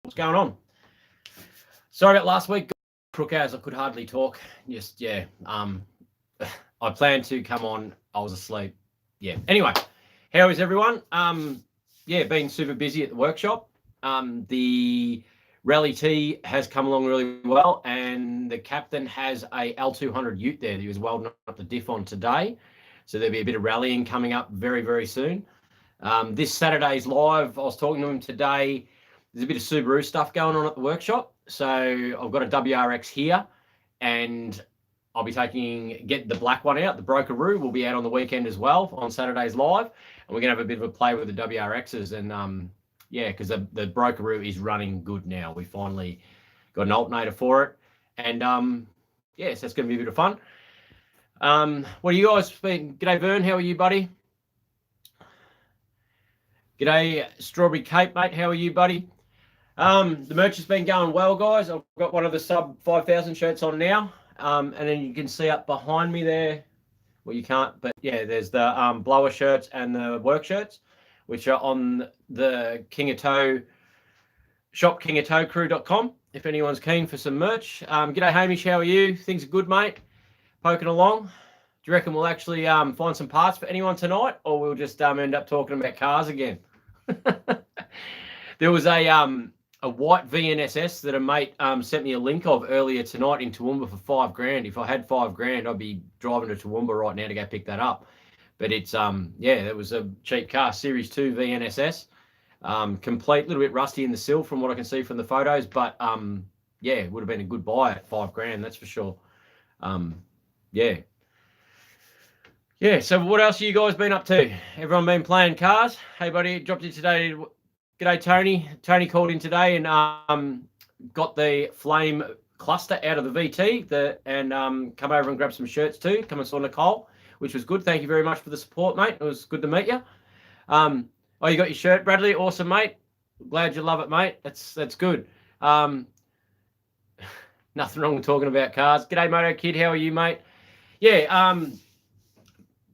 What's going on? Sorry about last week. Crook hours, I could hardly talk. Just, yeah. I planned to come on. I was asleep. Yeah. Anyway, how is everyone? Yeah, been super busy at the workshop. The Rally T has come along really well, and the captain has a L200 ute there that he was welding up the diff on today. So there'll be a bit of rallying coming up very, very soon. This Saturday's live, I was talking to him today. There's a bit of Subaru stuff going on at the workshop. So I've got a WRX here, and I'll be get the black one out. The Brokeroo will be out on the weekend as well on Saturday's live. And we're going to have a bit of a play with the WRXs. And yeah, because the Brokeroo is running good now. We finally got an alternator for it. And yeah, so it's going to be a bit of fun. What are you guys been? G'day, Vern. How are you, buddy? G'day, Strawberry Cape, mate. How are you, buddy? The merch has been going well, guys. I've got one of the sub 5,000 shirts on now. And then you can see up behind me there, well, you can't, but yeah, there's the blower shirts and the work shirts, which are on the Kingatow shop, kingatowcrew.com, if anyone's keen for some merch. G'day, Hamish. How are you? Things are good, mate. Poking along. Do you reckon we'll actually find some parts for anyone tonight, or we'll just end up talking about cars again? There was a white VNSS that a mate sent me a link of earlier tonight in Toowoomba for $5,000. If I had $5,000, I'd be driving to Toowoomba right now to go pick that up. But it's yeah, it was a cheap car, Series 2 VNSS, complete, a little bit rusty in the sill from what I can see from the photos, but yeah, it would have been a good buy at $5,000, that's for sure. Yeah. Yeah, so what else have you guys been up to? Everyone been playing cars? Hey, buddy, dropped in today. G'day, Tony. Tony called in today and got the flame cluster out of the VT and come over and grab some shirts too. Come and saw Nicole, which was good. Thank you very much for the support, mate. It was good to meet you. Oh, you got your shirt, Bradley. Awesome, mate. Glad you love it, mate. That's good. Nothing wrong with talking about cars. G'day, Moto Kid. How are you, mate? Yeah,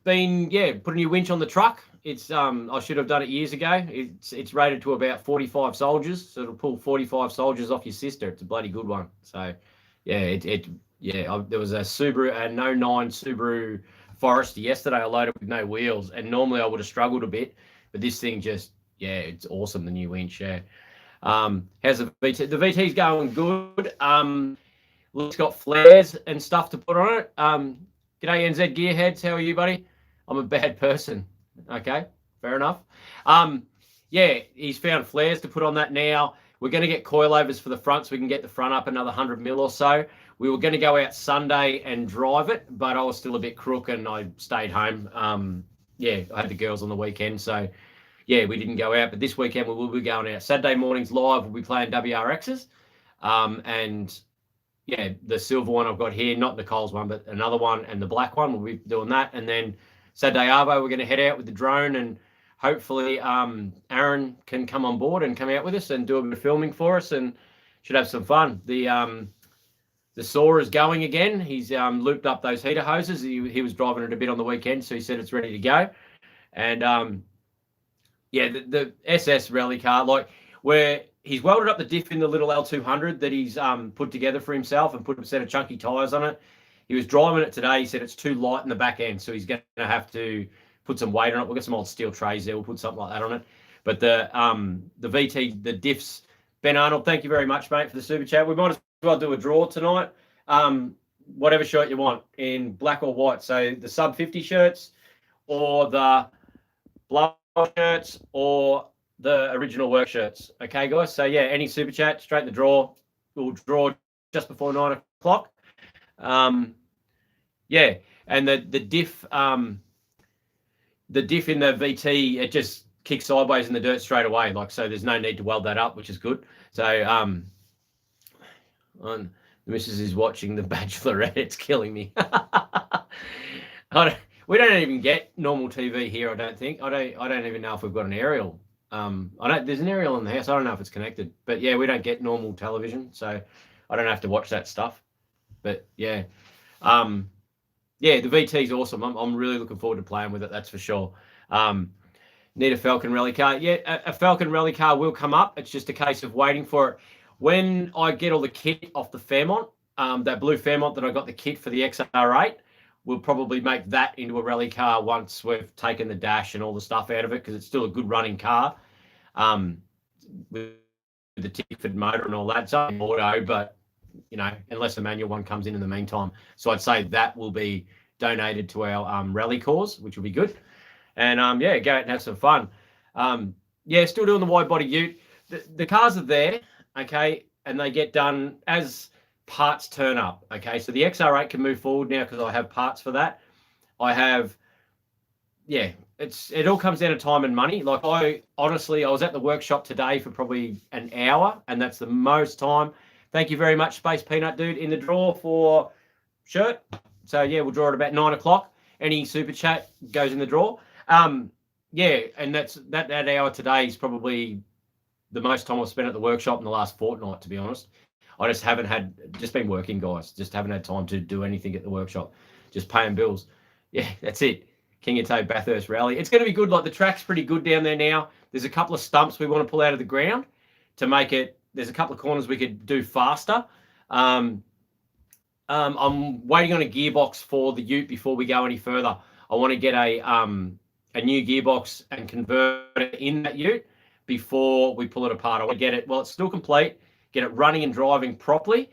putting your winch on the truck. It's I should have done it years ago. It's rated to about 45 soldiers, so it'll pull 45 soldiers off your sister. It's a bloody good one. So yeah, there was a Subaru, a 09 Subaru Forester yesterday. I loaded with no wheels, and normally I would have struggled a bit, but this thing just, yeah, it's awesome. The new winch. Yeah. How's the VT? The VT's going good. It's got flares and stuff to put on it. G'day, NZ Gearheads. How are you, buddy? I'm a bad person. Okay, fair enough. Yeah, he's found flares to put on that now. We're going to get coilovers for the front so we can get the front up another 100 mil or so. We were going to go out Sunday and drive it, but I was still a bit crook and I stayed home. Yeah, I had the girls on the weekend, so yeah, we didn't go out. But this weekend we will be going out. Saturday mornings live, we'll be playing WRXs. And yeah, the silver one I've got here, not Nicole's one, but another one, and the black one, we'll be doing that. And then Saturday Arvo, we're going to head out with the drone, and hopefully Aaron can come on board and come out with us and do a bit of filming for us, and should have some fun. The saw is going again. He's looped up those heater hoses. He was driving it a bit on the weekend, so he said it's ready to go. And yeah, the SS rally car, like where he's welded up the diff in the little L200 that he's put together for himself and put a set of chunky tires on it. He was driving it today. He said it's too light in the back end, so he's going to have to put some weight on it. We'll get some old steel trays there. We'll put something like that on it. But the VT, the diffs, Ben Arnold, thank you very much, mate, for the super chat. We might as well do a draw tonight. Whatever shirt you want, in black or white. So the sub 50 shirts, or the blower shirts, or the original work shirts. Okay, guys. So yeah, any super chat, straight in the draw. We'll draw just before 9 o'clock. Yeah, and the diff in the VT, it just kicks sideways in the dirt straight away. Like, so there's no need to weld that up, which is good. So the missus is watching The Bachelorette. It's killing me. We don't even get normal TV here. I don't think. I don't even know if we've got an aerial. There's an aerial in the house. I don't know if it's connected, but yeah, we don't get normal television, so I don't have to watch that stuff. But yeah, yeah, the VT is awesome. I'm really looking forward to playing with it. That's for sure. Need a Falcon rally car. Yeah, a Falcon rally car will come up. It's just a case of waiting for it. When I get all the kit off the Fairmont, that blue Fairmont that I got the kit for the XR8, we'll probably make that into a rally car once we've taken the dash and all the stuff out of it, because it's still a good running car. With the Tickford motor and all that. It's only auto, but, you know, unless a manual one comes in the meantime. So I'd say that will be donated to our Racecourse, which will be good. And yeah, go out and have some fun. Yeah, still doing the wide body ute. The cars are there, okay, and they get done as parts turn up, okay. So the XR8 can move forward now because I have parts for that. I have, yeah, it all comes down to time and money. Like, I was at the workshop today for probably an hour, and that's the most time. Thank you very much, Space Peanut Dude, in the draw for shirt. So yeah, we'll draw it about 9 o'clock. Any super chat goes in the draw. Yeah, and that hour today is probably the most time I've spent at the workshop in the last fortnight, to be honest. I just been working, guys. Just haven't had time to do anything at the workshop. Just paying bills. Yeah, that's it. Kingatow Bathurst Rally. It's going to be good. Like, the track's pretty good down there now. There's a couple of stumps we want to pull out of the ground to make it. There's a couple of corners we could do faster. I'm waiting on a gearbox for the ute before we go any further. I want to get a new gearbox and convert it in that ute before we pull it apart. I want to get it, well, it's still complete, get it running and driving properly,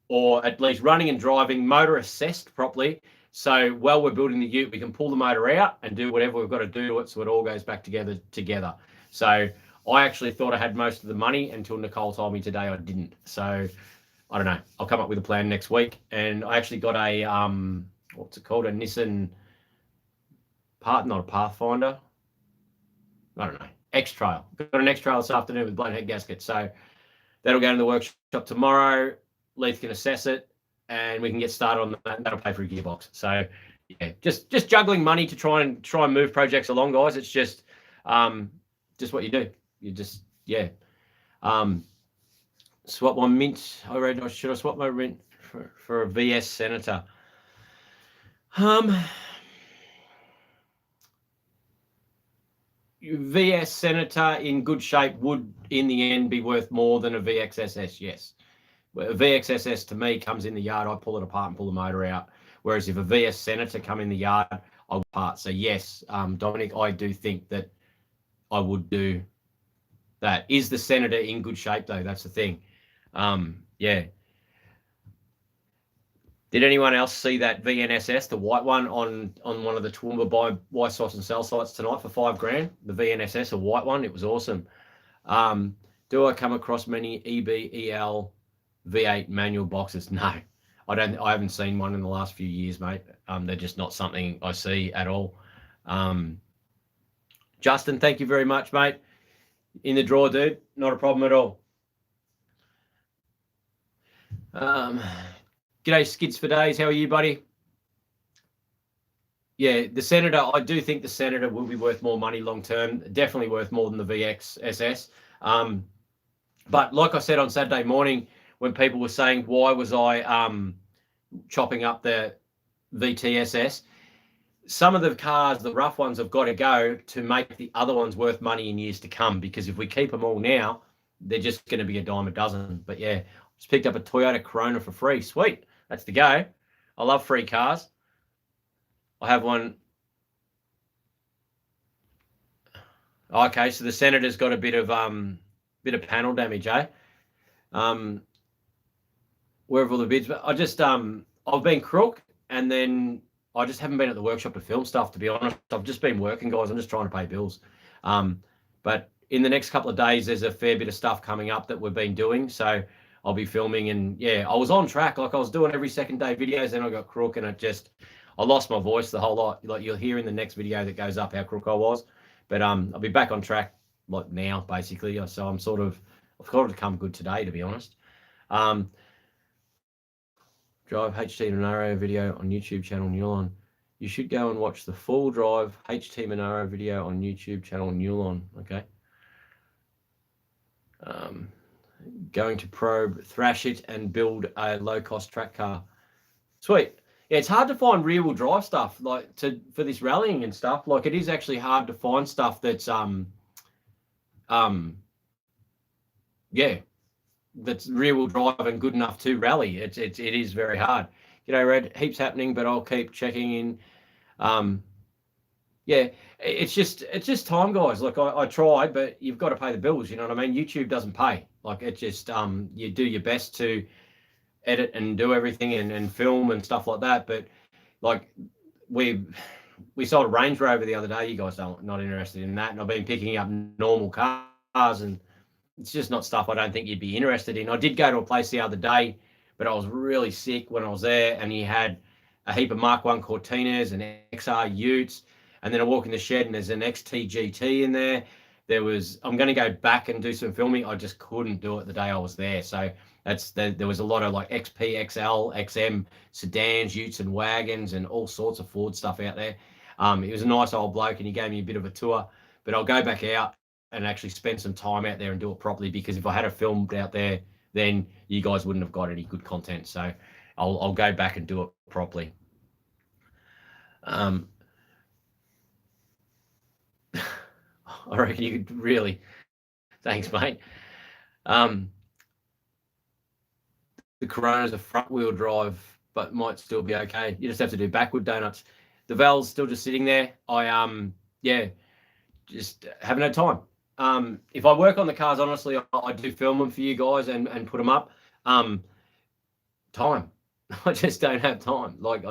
or at least running and driving, motor assessed properly. So while we're building the ute, we can pull the motor out and do whatever we've got to do to it so it all goes back together. So I actually thought I had most of the money until Nicole told me today I didn't. So I don't know. I'll come up with a plan next week. And I actually got a, what's it called? A Nissan, not a Pathfinder. I don't know. X-Trail. Got an X-Trail this afternoon with blown head gasket. So that'll go in the workshop tomorrow. Leith can assess it, and we can get started on that. That'll pay for a gearbox. So yeah, just juggling money to try and move projects along, guys. It's just what you do. You just, yeah. Swap my mint. Should I swap my mint for a VS Senator? VS Senator in good shape would, in the end, be worth more than a VXSS, yes. A VXSS to me comes in the yard, I pull it apart and pull the motor out. Whereas if a VS Senator come in the yard, I would part. So yes, Dominic, I do think that I would do that. Is the Senator in good shape though? That's the thing. Yeah. Did anyone else see that VNSS, the white one, on one of the Toowoomba by Y-Sauce and Cell sites tonight for $5,000? The VNSS, a white one, it was awesome. Do I come across many EBEL V8 manual boxes? No, I haven't seen one in the last few years, mate. They're just not something I see at all. Justin, thank you very much, mate. In the draw, dude. Not a problem at all. G'day, Skids for Days. How are you, buddy? Yeah, the Senator, I do think the Senator will be worth more money long term. Definitely worth more than the VXSS. But like I said on Saturday morning, when people were saying, why was I chopping up the VTSS? Some of the cars, the rough ones, have got to go to make the other ones worth money in years to come, because if we keep them all now, they're just going to be a dime a dozen. But yeah, just picked up a Toyota Corona for free. Sweet. That's the go. I love free cars. I have one. Okay, so the Senator's got a bit of panel damage, eh? Where have all the bids? I just I've been crook, and then I just haven't been at the workshop to film stuff, to be honest. I've just been working, guys. I'm just trying to pay bills. But in the next couple of days, there's a fair bit of stuff coming up that we've been doing. So I'll be filming, and yeah, I was on track. Like, I was doing every second day videos, then I got crook, and I lost my voice the whole lot. Like, you'll hear in the next video that goes up how crook I was. But I'll be back on track like now, basically. So I've sort of come good today, to be honest. Drive HT Monaro video on YouTube channel Newlon. You should go and watch the full drive HT Monaro video on YouTube channel Newlon. Okay. Going to probe, thrash it, and build a low-cost track car. Sweet. Yeah, it's hard to find rear-wheel drive stuff like for this rallying and stuff. Like it is actually hard to find stuff that's yeah, that's rear-wheel drive and good enough to rally. It is very hard. G'day, Red. Heaps happening, but I'll keep checking in. Yeah, it's just time, guys. Look, I tried, but you've got to pay the bills. You know what I mean? YouTube doesn't pay. Like it just you do your best to edit and do everything and film and stuff like that. But like we sold a Range Rover the other day. You guys not interested in that, and I've been picking up normal cars, and it's just not stuff I don't think you'd be interested in. I did go to a place the other day, but I was really sick when I was there, and he had a heap of Mark 1 Cortinas and XR Utes, and then I walk in the shed and there's an XT GT in there. I'm going to go back and do some filming. I just couldn't do it the day I was there. So there was a lot of like XP, XL, XM sedans, Utes and wagons and all sorts of Ford stuff out there. He was a nice old bloke and he gave me a bit of a tour, but I'll go back out and actually spend some time out there and do it properly, because if I had it filmed out there, then you guys wouldn't have got any good content. So I'll go back and do it properly. I reckon you could really. Thanks, mate. The Corona's a front-wheel drive, but might still be okay. You just have to do backward donuts. The valve's still just sitting there. Just haven't had time. If I work on the cars, honestly, I do film them for you guys and put them up. Time. I just don't have time. Like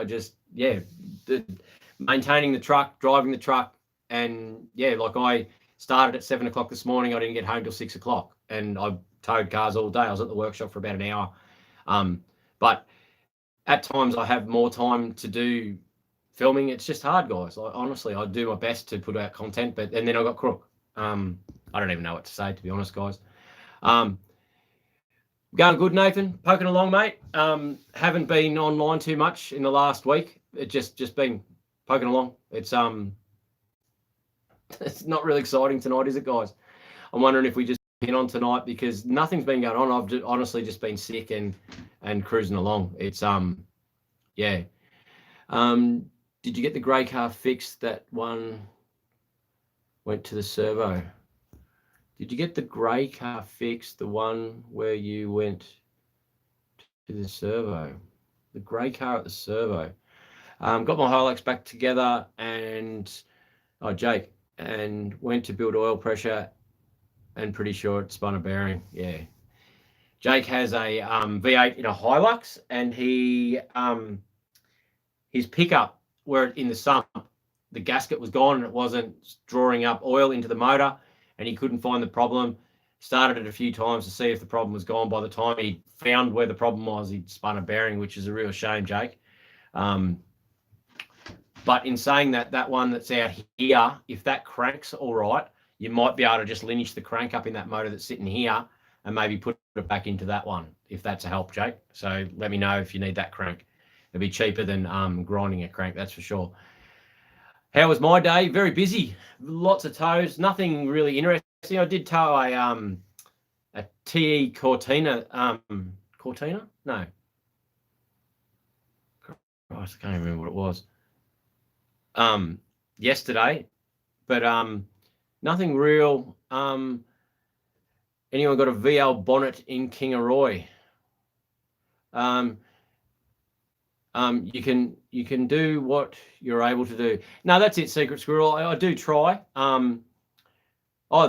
maintaining the truck, driving the truck, and like I started at 7 o'clock this morning. I didn't get home till 6 o'clock, and I towed cars all day. I was at the workshop for about an hour. But at times I have more time to do filming. It's just hard, guys. Like, honestly, I do my best to put out content, and then I got crook. I don't even know what to say, to be honest, guys. Going good, Nathan. Poking along, mate. Haven't been online too much in the last week. It just been poking along. It's not really exciting tonight, is it, guys? I'm wondering if we just in on tonight, because nothing's been going on. I've honestly just been sick and cruising along. It's yeah. Did you get the grey car fixed? That one went to the servo. Did you get the grey car fixed? The one where you went to the servo? The grey car at the servo. Got my Hilux back together and Jake, and went to build oil pressure, and pretty sure it spun a bearing. Yeah. Jake has a V8 in a Hilux, and his pickup, where in the sump, the gasket was gone and it wasn't drawing up oil into the motor, and he couldn't find the problem. Started it a few times to see if the problem was gone. By the time he found where the problem was, he'd spun a bearing, which is a real shame, Jake. But in saying that, that one that's out here, if that crank's all right, you might be able to just lineage the crank up in that motor that's sitting here and maybe put it back into that one, if that's a help, Jake. So let me know if you need that crank. It'll be cheaper than grinding a crank, that's for sure. How was my day? Very busy. Lots of tows. Nothing really interesting. I did tow a TE Cortina. Cortina? No. Christ, I can't even remember what it was. Yesterday, but nothing real. Anyone got a VL bonnet in Kingaroy? You can do what you're able to do. No, that's it, Secret Squirrel. I do try. The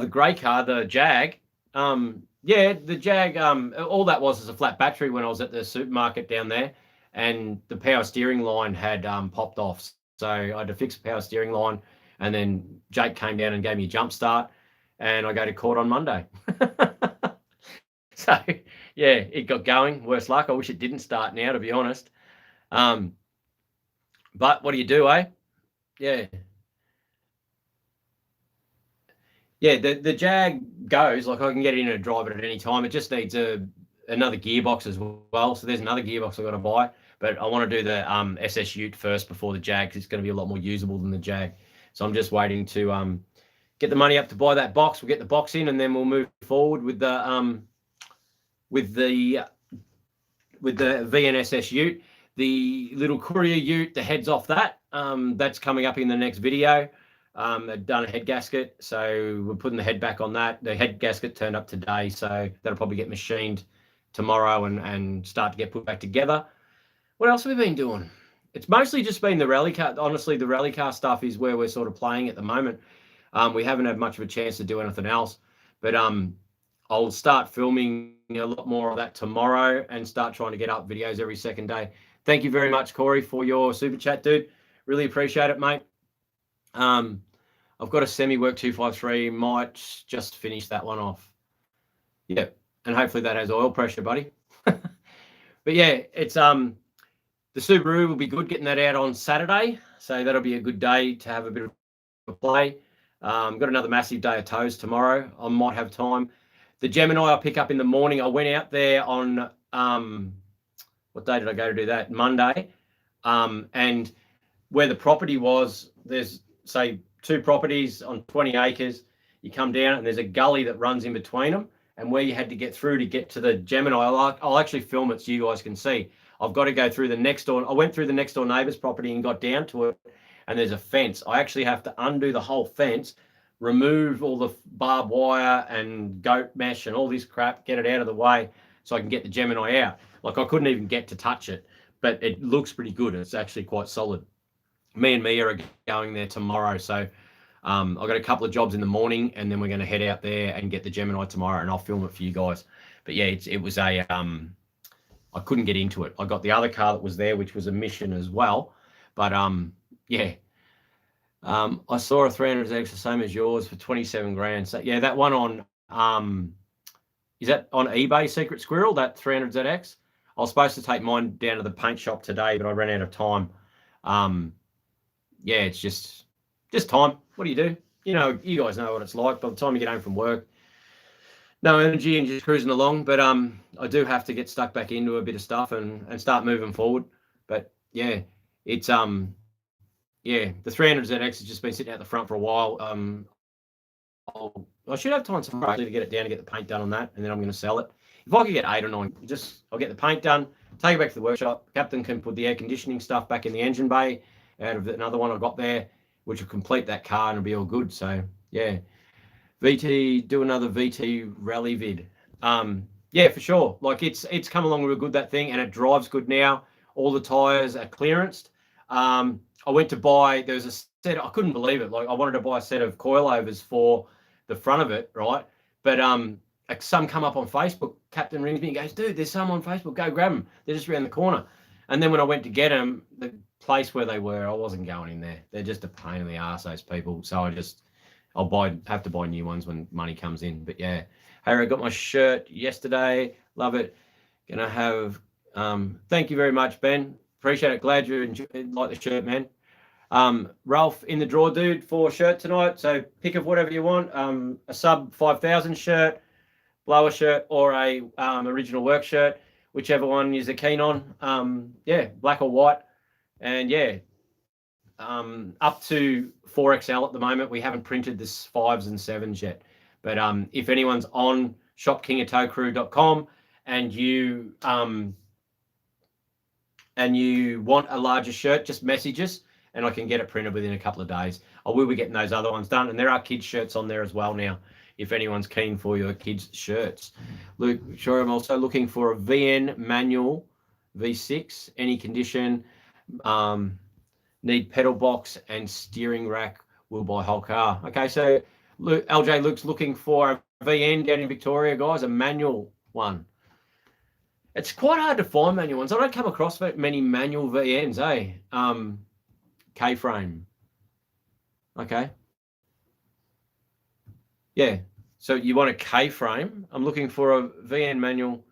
grey car, the Jag. Yeah, the Jag. All that was is a flat battery when I was at the supermarket down there, and the power steering line had popped off. So I had to fix the power steering line, and then Jake came down and gave me a jump start, and I go to court on Monday. So yeah, it got going. Worse luck. I wish it didn't start now, to be honest. But what do you do, eh? Yeah. Yeah, the Jag goes, like I can get in and drive it at any time. It just needs another gearbox as well. So there's another gearbox I've got to buy. But I want to do the SS Ute first before the Jag, because it's going to be a lot more usable than the Jag. So I'm just waiting to get the money up to buy that box. We'll get the box in, and then we'll move forward with the VNSS Ute. the little courier ute, the head's off that. That's coming up in the next video. I've done a head gasket, so we're putting the head back on that. The head gasket turned up today, so that'll probably get machined tomorrow and start to get put back together. What else have we been doing? It's mostly just been the rally car. Honestly, the rally car stuff is where we're sort of playing at the moment. We haven't had much of a chance to do anything else, but I'll start filming a lot more of that tomorrow and start trying to get up videos every second day. Thank you very much, Corey, for your super chat, dude. Really appreciate it, mate. I've got a semi-work 253, might just finish that one off. Yep, and hopefully that has oil pressure, buddy. But yeah, it's the Subaru will be good getting that out on Saturday, so that'll be a good day to have a bit of a play. Got another massive day of tows tomorrow. I might have time. The Gemini I'll pick up in the morning. I went out there on what day did I go to do that? Monday. And where the property was, there's say 2 properties on 20 acres. You come down and there's a gully that runs in between them, and where you had to get through to get to the Gemini, I'll actually film it so you guys can see. I've got to go through the next door. I went through the next door neighbor's property and got down to it, and there's a fence. I actually have to undo the whole fence, remove all the barbed wire and goat mesh and all this crap, get it out of the way so I can get the Gemini out. Like, I couldn't even get to touch it, but it looks pretty good. It's actually quite solid. Me and Mia are going there tomorrow, so I've got a couple of jobs in the morning, and then we're going to head out there and get the Gemini tomorrow, and I'll film it for you guys. But yeah, it was a I couldn't get into it. I got the other car that was there, which was a Mission as well, but yeah. I saw a 300ZX the same as yours for 27 grand. So yeah, that one on is that on eBay, Secret Squirrel, that 300ZX? I was supposed to take mine down to the paint shop today, but I ran out of time. Yeah, it's just time. What do you do? You know, you guys know what it's like. By the time you get home from work, no energy and just cruising along. But I do have to get stuck back into a bit of stuff and start moving forward. But yeah, it's yeah, the 300ZX has just been sitting out the front for a while. I should have time tomorrow to get it down to get the paint done on that, and then I'm going to sell it. If I could get 8 or 9, I'll get the paint done, take it back to the workshop. Captain can put the air conditioning stuff back in the engine bay out of another one I got there, which will complete that car and it'll be all good. So yeah, do another VT rally vid. Yeah, for sure. Like it's come along real good, that thing, and it drives good now. All the tires are clearanced. I went to buy, there was a set, I couldn't believe it. Like, I wanted to buy a set of coilovers for the front of it, right? But some come up on Facebook. Captain rings me and goes, dude, there's some on Facebook. Go grab them. They're just around the corner. And then when I went to get them, the place where they were, I wasn't going in there. They're just a pain in the arse, those people. So I'll have to buy new ones when money comes in. But yeah, hey, I got my shirt yesterday. Love it. Gonna have, thank you very much, Ben. Appreciate it. Glad you like the shirt, man. Ralph in the draw, dude, for shirt tonight. So pick of whatever you want. A sub 5,000 shirt, blower shirt, or a original work shirt, whichever one you're keen on. Yeah, black or white. And yeah, up to 4XL at the moment. We haven't printed this 5s and 7s yet. But if anyone's on shopkingatowcrew.com and you want a larger shirt, just message us and I can get it printed within a couple of days. I will be getting those other ones done. And there are kids' shirts on there as well now, if anyone's keen for your kids' shirts. Luke, sure, I'm also looking for a VN manual V6, any condition. Need pedal box and steering rack, will buy whole car. Okay, so Luke's looking for a VN down in Victoria, guys, a manual one. It's quite hard to find manual ones. I don't come across many manual VNs, eh? K-frame. Okay. Yeah. So you want a K-frame. I'm looking for a VN manual.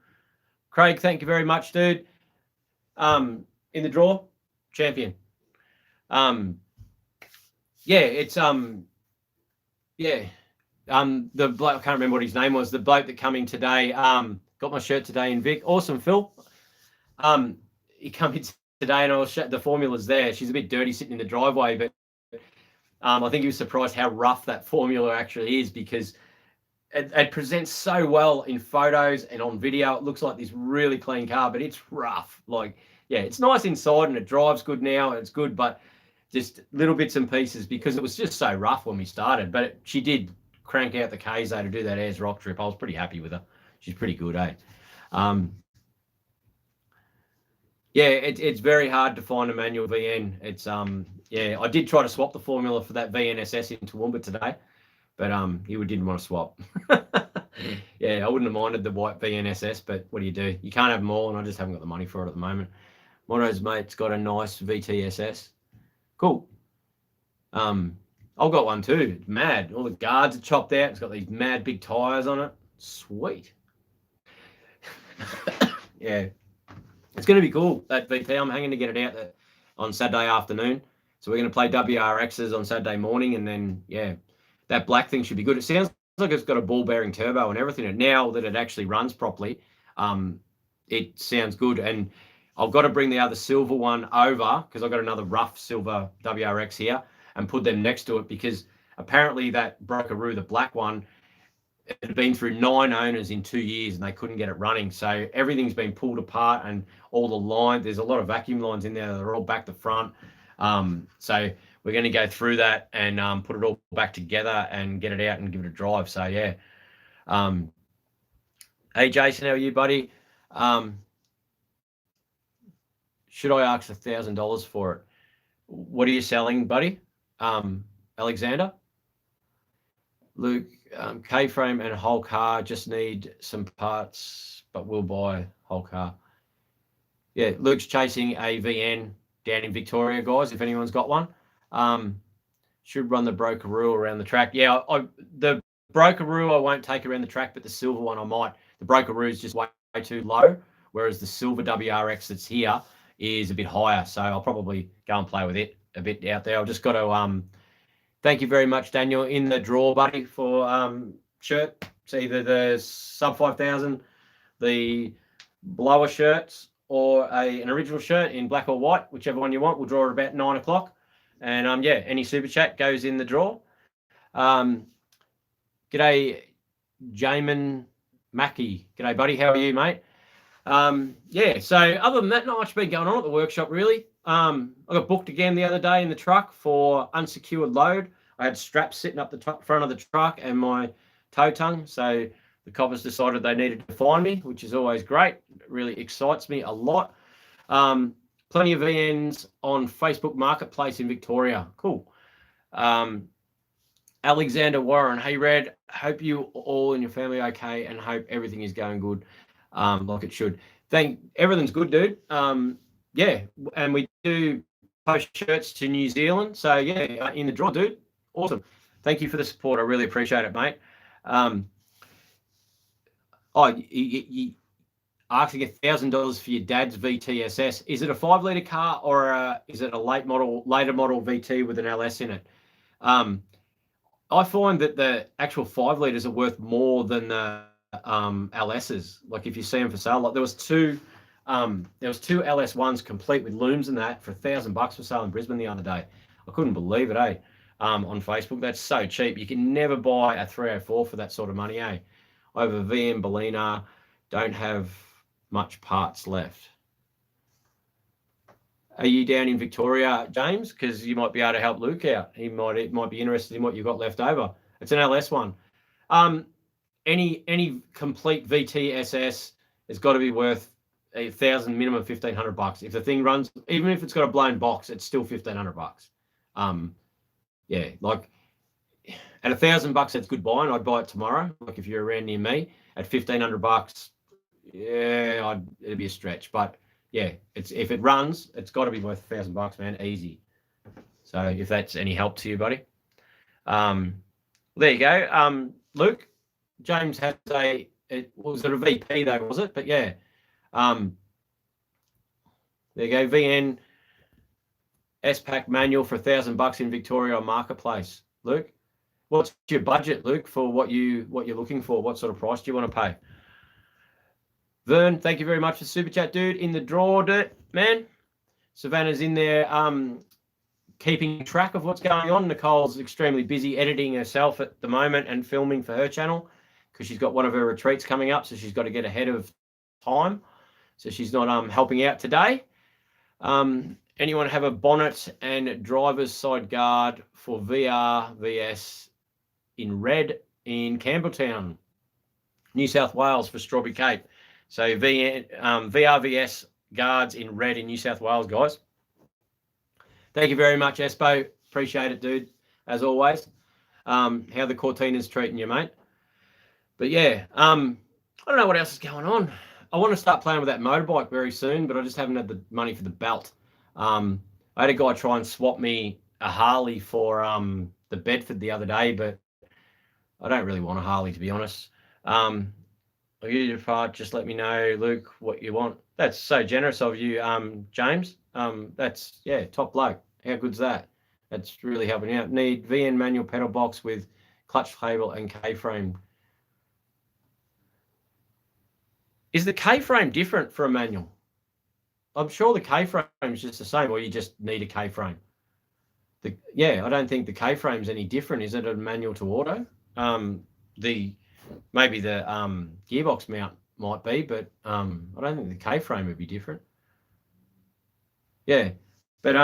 Craig, thank you very much, dude. In the draw, champion. Yeah, it's yeah. The bloke, I can't remember what his name was. The bloke that come in today. Got my shirt today in Vic. Awesome, Phil. He come in today and I was the formula's there. She's a bit dirty sitting in the driveway, but I think he was surprised how rough that formula actually is, because it presents so well in photos and on video. It looks like this really clean car, but it's rough. Like, yeah, it's nice inside and it drives good now. It's good, but just little bits and pieces because it was just so rough when we started. But she did crank out the Kzo to do that Ayers rock trip. I was pretty happy with her. She's pretty good, eh? Yeah, it's very hard to find a manual VN. It's yeah, I did try to swap the formula for that VNSS into Toowoomba today, but he didn't want to swap. Yeah, I wouldn't have minded the white VNSS, but what do? You can't have them all, and I just haven't got the money for it at the moment. Mono's mate's got a nice VTSS. Cool. I've got one too. It's mad. All the guards are chopped out. It's got these mad big tires on it. Sweet. Yeah. It's going to be cool, that VT. I'm hanging to get it out on Saturday afternoon. So we're going to play WRXs on Saturday morning. And then, yeah, that black thing should be good. It sounds like it's got a ball bearing turbo and everything. And now that it actually runs properly, it sounds good. And I've got to bring the other silver one over because I've got another rough silver WRX here and put them next to it because apparently that Brokeroo, the black one, it had been through 9 owners in 2 years and they couldn't get it running. So everything's been pulled apart and all the lines, there's a lot of vacuum lines in there. They're all back to front. So we're going to go through that and put it all back together and get it out and give it a drive. So, yeah. Hey, Jason, how are you, buddy? Should I ask $1,000 for it? What are you selling, buddy? Alexander? Luke, K-frame and whole car, just need some parts, but we'll buy whole car. Yeah, Luke's chasing a VN down in Victoria, guys, if anyone's got one. Should run the Brokeroo around the track. Yeah, the Brokeroo I won't take around the track, but the silver one I might. The Brokeroo is just way too low, whereas the silver WRX that's here is a bit higher. So I'll probably go and play with it a bit out there. I've just got to... Thank you very much, Daniel, in the draw, buddy, for shirt. It's either the sub 5,000, the blower shirts, or an original shirt in black or white, whichever one you want. We'll draw at about 9 o'clock. And, yeah, any super chat goes in the draw. G'day, Jamin Mackey. G'day, buddy. How are you, mate? Yeah, so other than that, not much been going on at the workshop, really. I got booked again the other day in the truck for unsecured load. I had straps sitting up the front of the truck and my tow tongue. So the coppers decided they needed to find me, which is always great. It really excites me a lot. Plenty of VNs on Facebook Marketplace in Victoria. Cool. Alexander Warren. Hey, Red. Hope you all and your family are okay and hope everything is going good like it should. Everything's good, dude. Yeah, and we do post shirts to New Zealand. So, yeah, in the draw, dude. Awesome. Thank you for the support. I really appreciate it, mate. You asking $1,000 for your dad's VTSS. Is it a 5-litre car or is it a later model VT with an LS in it? I find that the actual 5 litres are worth more than the LSs. Like if you see them for sale, like there was two LS1s complete with looms and that for $1,000 for sale in Brisbane the other day. I couldn't believe it, eh? On Facebook, that's so cheap. You can never buy a 304 for that sort of money, eh? I have a VM Bellina, don't have much parts left. Are you down in Victoria, James? Because you might be able to help Luke out. He might be interested in what you've got left over. It's an LS one. Any complete VTSS has got to be worth $1,000 minimum, $1,500. If the thing runs, even if it's got a blown box, it's still $1,500. Yeah, like at $1,000, that's good buying. I'd buy it tomorrow. Like if you're around near me at $1,500, yeah, it'd be a stretch. But yeah, if it runs, it's got to be worth $1,000, man, easy. So if that's any help to you, buddy, there you go. Luke, James has was it a VP though, was it? But yeah, there you go. VN S-Pack manual for $1,000 in Victoria on Marketplace. Luke, what's your budget, Luke, for what you're looking for? What sort of price do you want to pay? Vern, thank you very much for super chat, dude. In the draw, man. Savannah's in there keeping track of what's going on. Nicole's extremely busy editing herself at the moment and filming for her channel because she's got one of her retreats coming up, so she's got to get ahead of time. So she's not helping out today. Anyone have a bonnet and driver's side guard for VRVS in red in Campbelltown, New South Wales for Strawberry Cape? So VRVS guards in red in New South Wales, guys. Thank you very much, Espo. Appreciate it, dude, as always. How the Cortina's treating you, mate. But yeah, I don't know what else is going on. I want to start playing with that motorbike very soon, but I just haven't had the money for the belt. I had a guy try and swap me a Harley for the Bedford the other day, but I don't really want a Harley, to be honest. I'll give you a part. Just let me know, Luke, what you want. That's so generous of you, James. That's, yeah, top bloke. How good's that? That's really helping out. Need VN manual pedal box with clutch cable and K-frame. Is the K-frame different for a manual? I'm sure the K-frame is just the same, or you just need a K-frame. Yeah, I don't think the K-frame's any different. Is it a manual to auto? Maybe the gearbox mount might be, but I don't think the K-frame would be different. Yeah, but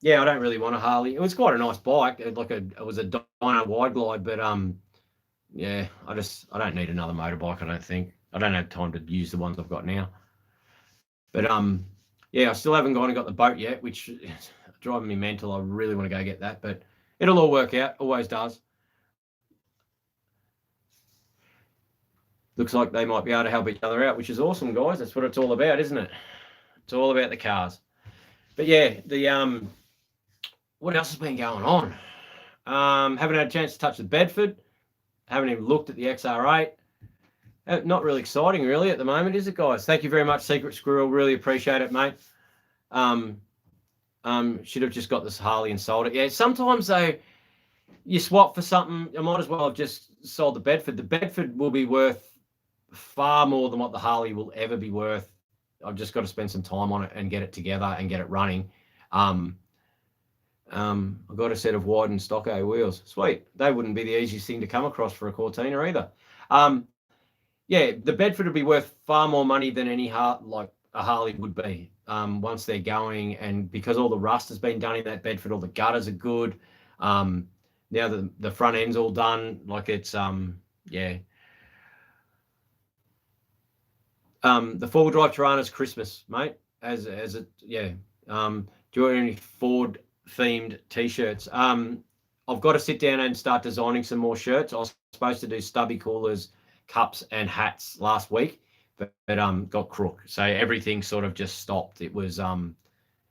yeah, I don't really want a Harley. It was quite a nice bike. It was a dyno wide glide, but yeah, I don't need another motorbike. I don't think. I don't have time to use the ones I've got now. But yeah, I still haven't gone and got the boat yet, which is driving me mental. I really want to go get that, but it'll all work out. Always does. Looks like they might be able to help each other out, which is awesome, guys. That's what it's all about, isn't it? It's all about the cars. But yeah, the what else has been going on? Haven't had a chance to touch the Bedford. Haven't even looked at the XR8. Not really exciting, really, at the moment, is it, guys? Thank you very much, Secret Squirrel. Really appreciate it, mate. Should have just got this Harley and sold it. Yeah, sometimes, though, you swap for something. I might as well have just sold the Bedford. The Bedford will be worth far more than what the Harley will ever be worth. I've just got to spend some time on it and get it together and get it running. I've got a set of wide and Stocko wheels. Sweet. They wouldn't be the easiest thing to come across for a Cortina either. Yeah, the Bedford would be worth far more money than any like a Harley would be once they're going. And because all the rust has been done in that Bedford, all the gutters are good. Now the front end's all done. Like it's, yeah. The four-wheel drive Tirana's Christmas, mate. As it, yeah. Do you want any Ford themed t-shirts? I've got to sit down and start designing some more shirts. I was supposed to do stubby coolers, cups and hats last week, but got crook. So everything sort of just stopped. It was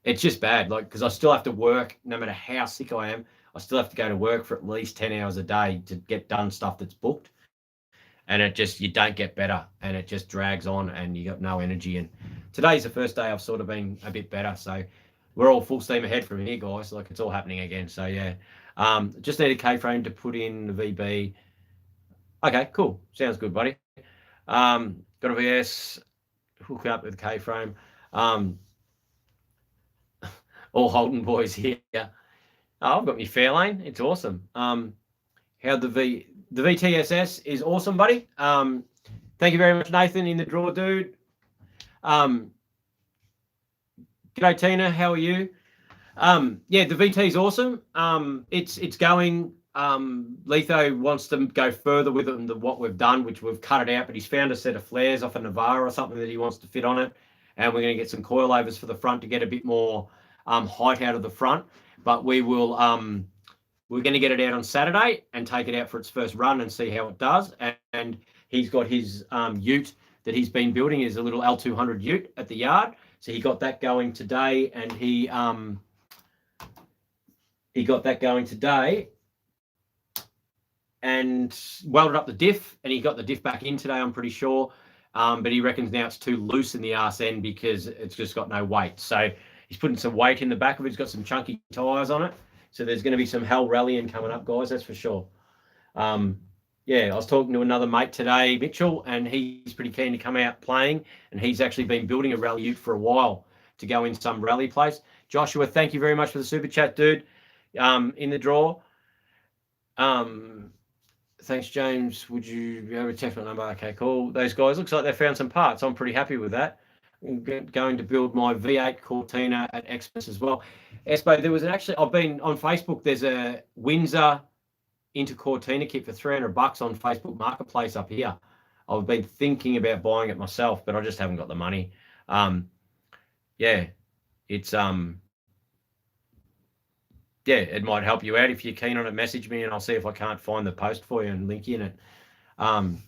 it's just bad, like, because I still have to work. No matter how sick I am, I still have to go to work for at least 10 hours a day to get done stuff that's booked. And it just, you don't get better, and it just drags on, and you got no energy. And today's the first day I've sort of been a bit better. So we're all full steam ahead from here, guys. Like, it's all happening again. So yeah, just need a K-frame to put in the VB. Okay, cool. Sounds good, buddy. Got a VS, hook up with K-frame. All Holden boys here. Oh, I've got my Fairlane. It's awesome. How the VTSS is awesome, buddy. Thank you very much, Nathan, in the draw, dude. G'day, Tina. How are you? Yeah, the VT is awesome. It's going. Leith wants to go further with it than what we've done, which we've cut it out, but he's found a set of flares off a Navara or something that he wants to fit on it, and we're going to get some coilovers for the front to get a bit more height out of the front. But we will we're going to get it out on Saturday and take it out for its first run and see how it does. And he's got his ute that he's been building, is a little L200 ute at the yard, so he got that going today, and he got that going today and welded up the diff, and he got the diff back in today, I'm pretty sure. But he reckons now it's too loose in the arse end because it's just got no weight. So he's putting some weight in the back of it. He's got some chunky tyres on it. So there's going to be some hell rallying coming up, guys, that's for sure. Yeah, I was talking to another mate today, Mitchell, and he's pretty keen to come out playing, and he's actually been building a rally ute for a while to go in some rally place. Joshua, thank you very much for the super chat, dude, in the draw. Thanks, James. Would you be able to text my number? Okay, cool. Those guys, looks like they found some parts. I'm pretty happy with that. going to build my V8 Cortina at Xmas as well. Espo, there was I've been on Facebook. There's a Windsor into Cortina kit for $300 on Facebook Marketplace up here. I've been thinking about buying it myself, but I just haven't got the money. Yeah, it's yeah, it might help you out. If you're keen on it, message me and I'll see if I can't find the post for you and link you in it. I'll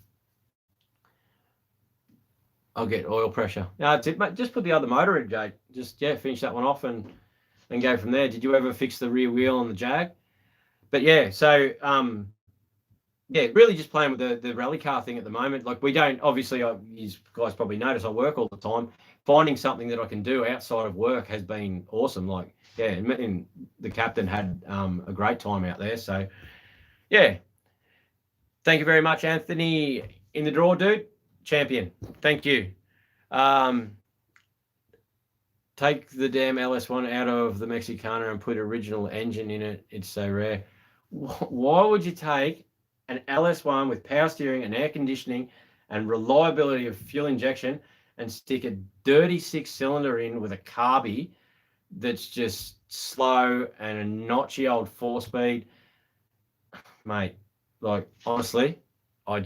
get oil pressure. No, that's it, mate. Just put the other motor in, Jake. Just finish that one off and go from there. Did you ever fix the rear wheel on the Jag? But yeah, so yeah, really just playing with the rally car thing at the moment. Like we don't, obviously, you guys probably notice I work all the time. Finding something that I can do outside of work has been awesome. Like, yeah, and the captain had a great time out there. So, yeah. Thank you very much, Anthony. In the draw, dude. Champion. Thank you. Take the damn LS1 out of the Mexicana and put original engine in it. It's so rare. Why would you take an LS1 with power steering and air conditioning and reliability of fuel injection and stick a dirty 6-cylinder in with a carby that's just slow and a notchy old 4-speed? Mate, like, honestly, I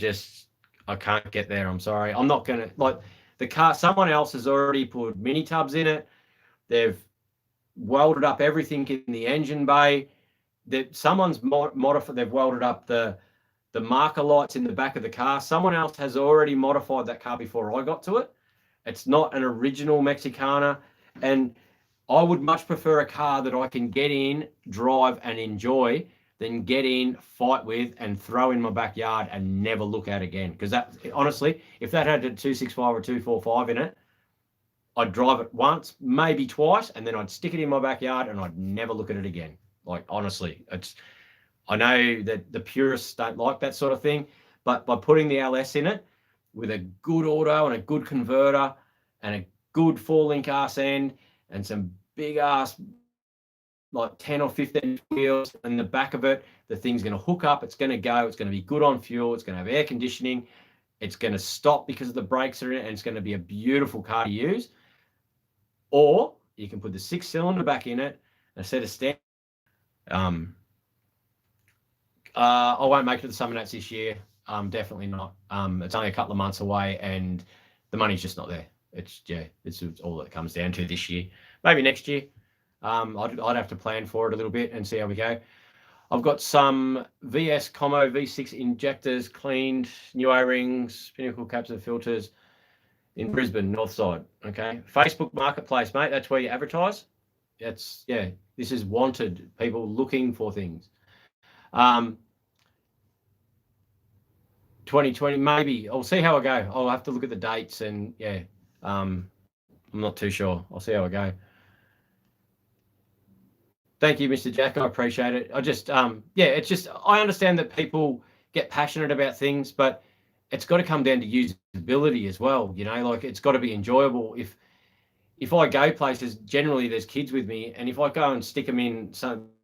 can't get there. I'm sorry. I'm not going to, like, the car, someone else has already put mini tubs in it. They've welded up everything in the engine bay. Someone's modified, they've welded up the marker lights in the back of the car. Someone else has already modified that car before I got to it. It's not an original Mexicana. And I would much prefer a car that I can get in, drive, and enjoy than get in, fight with, and throw in my backyard and never look at again. Because that, honestly, if that had a 265 or 245 in it, I'd drive it once, maybe twice, and then I'd stick it in my backyard and I'd never look at it again. Like, honestly, I know that the purists don't like that sort of thing, but by putting the LS in it with a good auto and a good converter and a good 4-link arse end and some big ass, like 10 or 15 wheels in the back of it, the thing's going to hook up, it's going to go, it's going to be good on fuel, it's going to have air conditioning, it's going to stop because of the brakes are in it, and it's going to be a beautiful car to use. Or you can put the 6-cylinder back in it and set a stand. I won't make it to the Summer Nats this year. Definitely not. It's only a couple of months away, and the money's just not there. It's all that comes down to this year. Maybe next year. I'd have to plan for it a little bit and see how we go. I've got some VS Como V6 injectors cleaned, new O-rings, pinnacle caps and filters in Brisbane, north side. Okay. Facebook Marketplace, mate. That's where you advertise. This is wanted. People looking for things. 2020, maybe. I'll see how I go. I'll have to look at the dates and I'm not too sure. I'll see how I go. Thank you, Mr. Jack. I appreciate it. It's just, I understand that people get passionate about things, but it's got to come down to usability as well. You know, like it's got to be enjoyable. If I go places, generally there's kids with me, and if I go and stick them in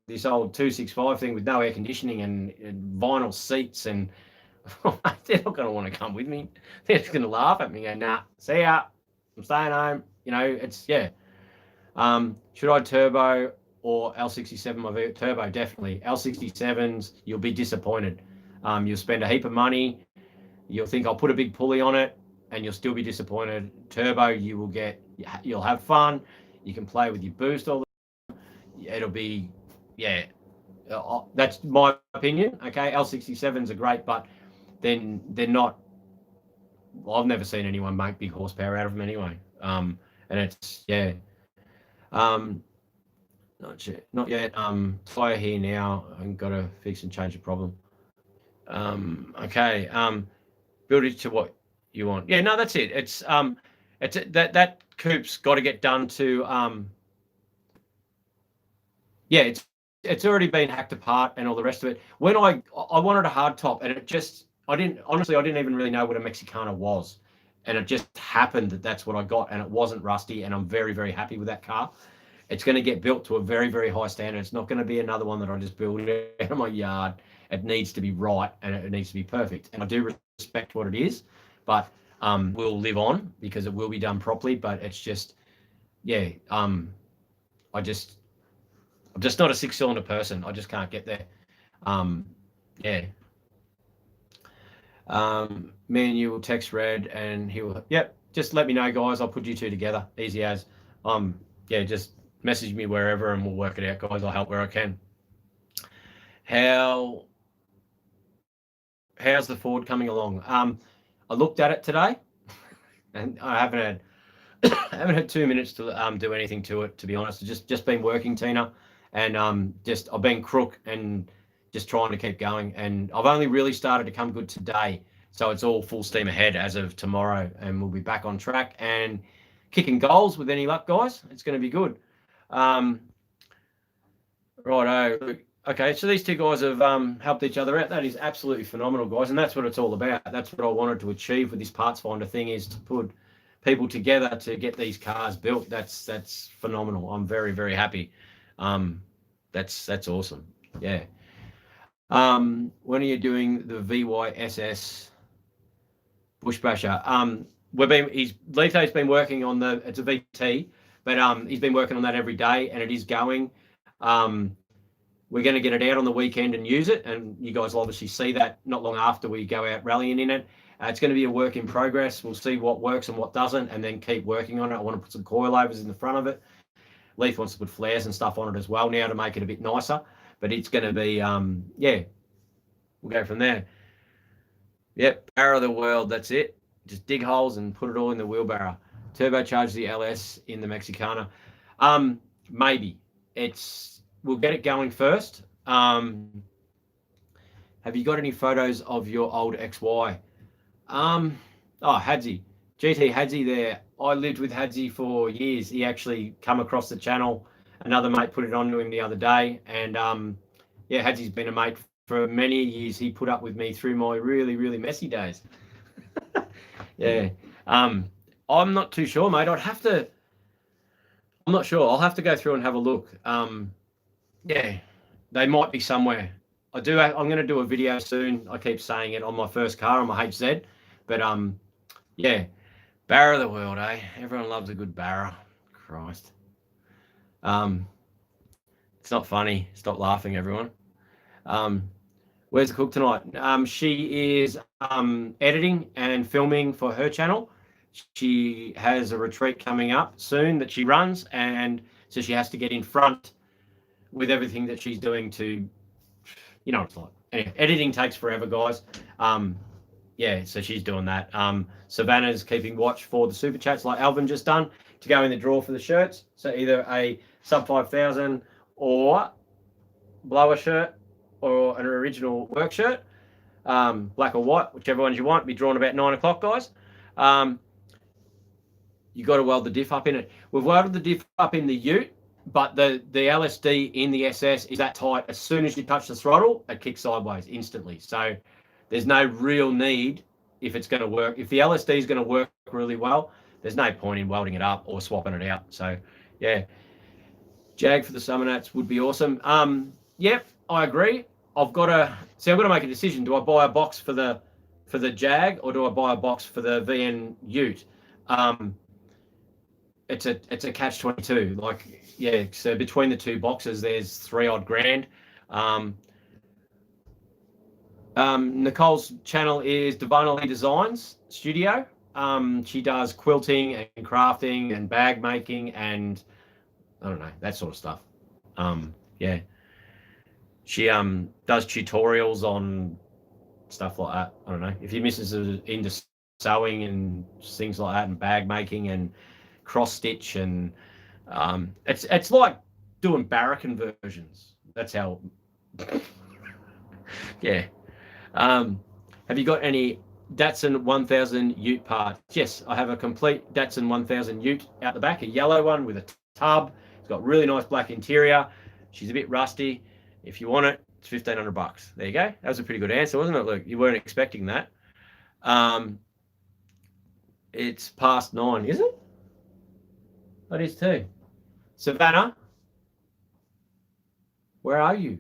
this old 265 thing with no air conditioning and vinyl seats, and they're not going to want to come with me. They're just going to laugh at me and go, nah, see ya, I'm staying home. You know, it's, should I turbo or L67 my V8? Turbo, definitely. L67s, you'll be disappointed. You'll spend a heap of money. You'll think I'll put a big pulley on it, and you'll still be disappointed. Turbo, you'll have fun. You can play with your boost all the time. It'll be, that's my opinion. Okay, L67s are great, but then they're not. Well, I've never seen anyone make big horsepower out of them anyway. And it's not yet. Fire here now. I've got to fix and change the problem. Okay. Build it to what you want. Yeah, no, that's it. It's that coupe's got to get done to it's already been hacked apart and all the rest of it. When I wanted a hard top, and I didn't even really know what a Mexicana was, and it just happened that that's what I got, and it wasn't rusty, and I'm very, very happy with that car. It's going to get built to a very, very high standard. It's not going to be another one that I just build out of my yard. It needs to be right, and it needs to be perfect. And I do respect what it is, but will live on because it will be done properly. But it's just, yeah, I'm just not a 6-cylinder person. I just can't get there. Yeah. Me and you will text Red and he'll, yep, just let me know, guys. I'll put you two together. Easy as. Yeah, just message me wherever and we'll work it out, guys. I'll help where I can. How's the Ford coming along? I looked at it today and I haven't had 2 minutes to do anything to it, to be honest. It's just been working, Tina, and I've been crook and just trying to keep going. And I've only really started to come good today, so it's all full steam ahead as of tomorrow, and we'll be back on track and kicking goals with any luck, guys. It's going to be good. Righto. Okay, so these two guys have helped each other out. That is absolutely phenomenal, guys, and that's what it's all about. That's what I wanted to achieve with this parts finder thing, is to put people together to get these cars built. That's phenomenal. I'm very, very happy. That's awesome. Yeah. When are you doing the VYSS Bush Basher? Leith's been working on it's a VT, but he's been working on that every day, and it is going. We're going to get it out on the weekend and use it, and you guys will obviously see that not long after we go out rallying in it. It's going to be a work in progress. We'll see what works and what doesn't, and then keep working on it. I want to put some coilovers in the front of it. Leith wants to put flares and stuff on it as well now to make it a bit nicer, but it's going to be, yeah, we'll go from there. Yep, barrow of the world, that's it. Just dig holes and put it all in the wheelbarrow. Turbocharge the LS in the Mexicana. Maybe. We'll get it going first. Have you got any photos of your old XY? Hadzi. GT Hadzi there. I lived with Hadzi for years. He actually come across the channel. Another mate put it on to him the other day. And yeah, Hadzi's been a mate for many years. He put up with me through my really, really messy days. Yeah. I'm not too sure, mate. I'm not sure. I'll have to go through and have a look. Yeah, they might be somewhere. I'm going to do a video soon. I keep saying it, on my first car, on my HZ. But yeah, barrow of the world, eh? Everyone loves a good barrow. Christ. It's not funny. Stop laughing, everyone. Where's the cook tonight? She is editing and filming for her channel. She has a retreat coming up soon that she runs, and so she has to get in front with everything that she's doing to, you know what it's like. Anyway, editing takes forever, guys. Yeah, so she's doing that. Savannah's keeping watch for the super chats like Alvin just done to go in the draw for the shirts. So either a sub 5,000 or blower shirt or an original work shirt, black or white, whichever ones you want. Be drawn about 9 o'clock, guys. You got to weld the diff up in it. We've welded the diff up in the Ute, but the LSD in the SS is that tight. As soon as you touch the throttle, it kicks sideways instantly. So there's no real need, if it's going to work. If the LSD is going to work really well, there's no point in welding it up or swapping it out. So yeah, Jag for the Summer Nats would be awesome. Yep, I agree. I've got to make a decision. Do I buy a box for the Jag, or do I buy a box for the VN Ute? It's a catch-22. Like, yeah, so between the two boxes, there's 3 odd grand. Nicole's channel is Divinely Designs Studio. She does quilting and crafting and bag making and I don't know, that sort of stuff. Yeah. She does tutorials on stuff like that. I don't know. If your missus is into sewing and things like that and bag making and cross stitch and it's like doing barrack conversions. That's how. Yeah. Have you got any Datsun 1000 Ute parts? Yes, I have a complete Datsun 1000 Ute out the back, a yellow one with a tub. It's got really nice black interior. She's a bit rusty. If you want it, it's $1,500. There you go. That was a pretty good answer, wasn't it, Luke? You weren't expecting that. It's past 9, is it? It is too. Savannah, where are you?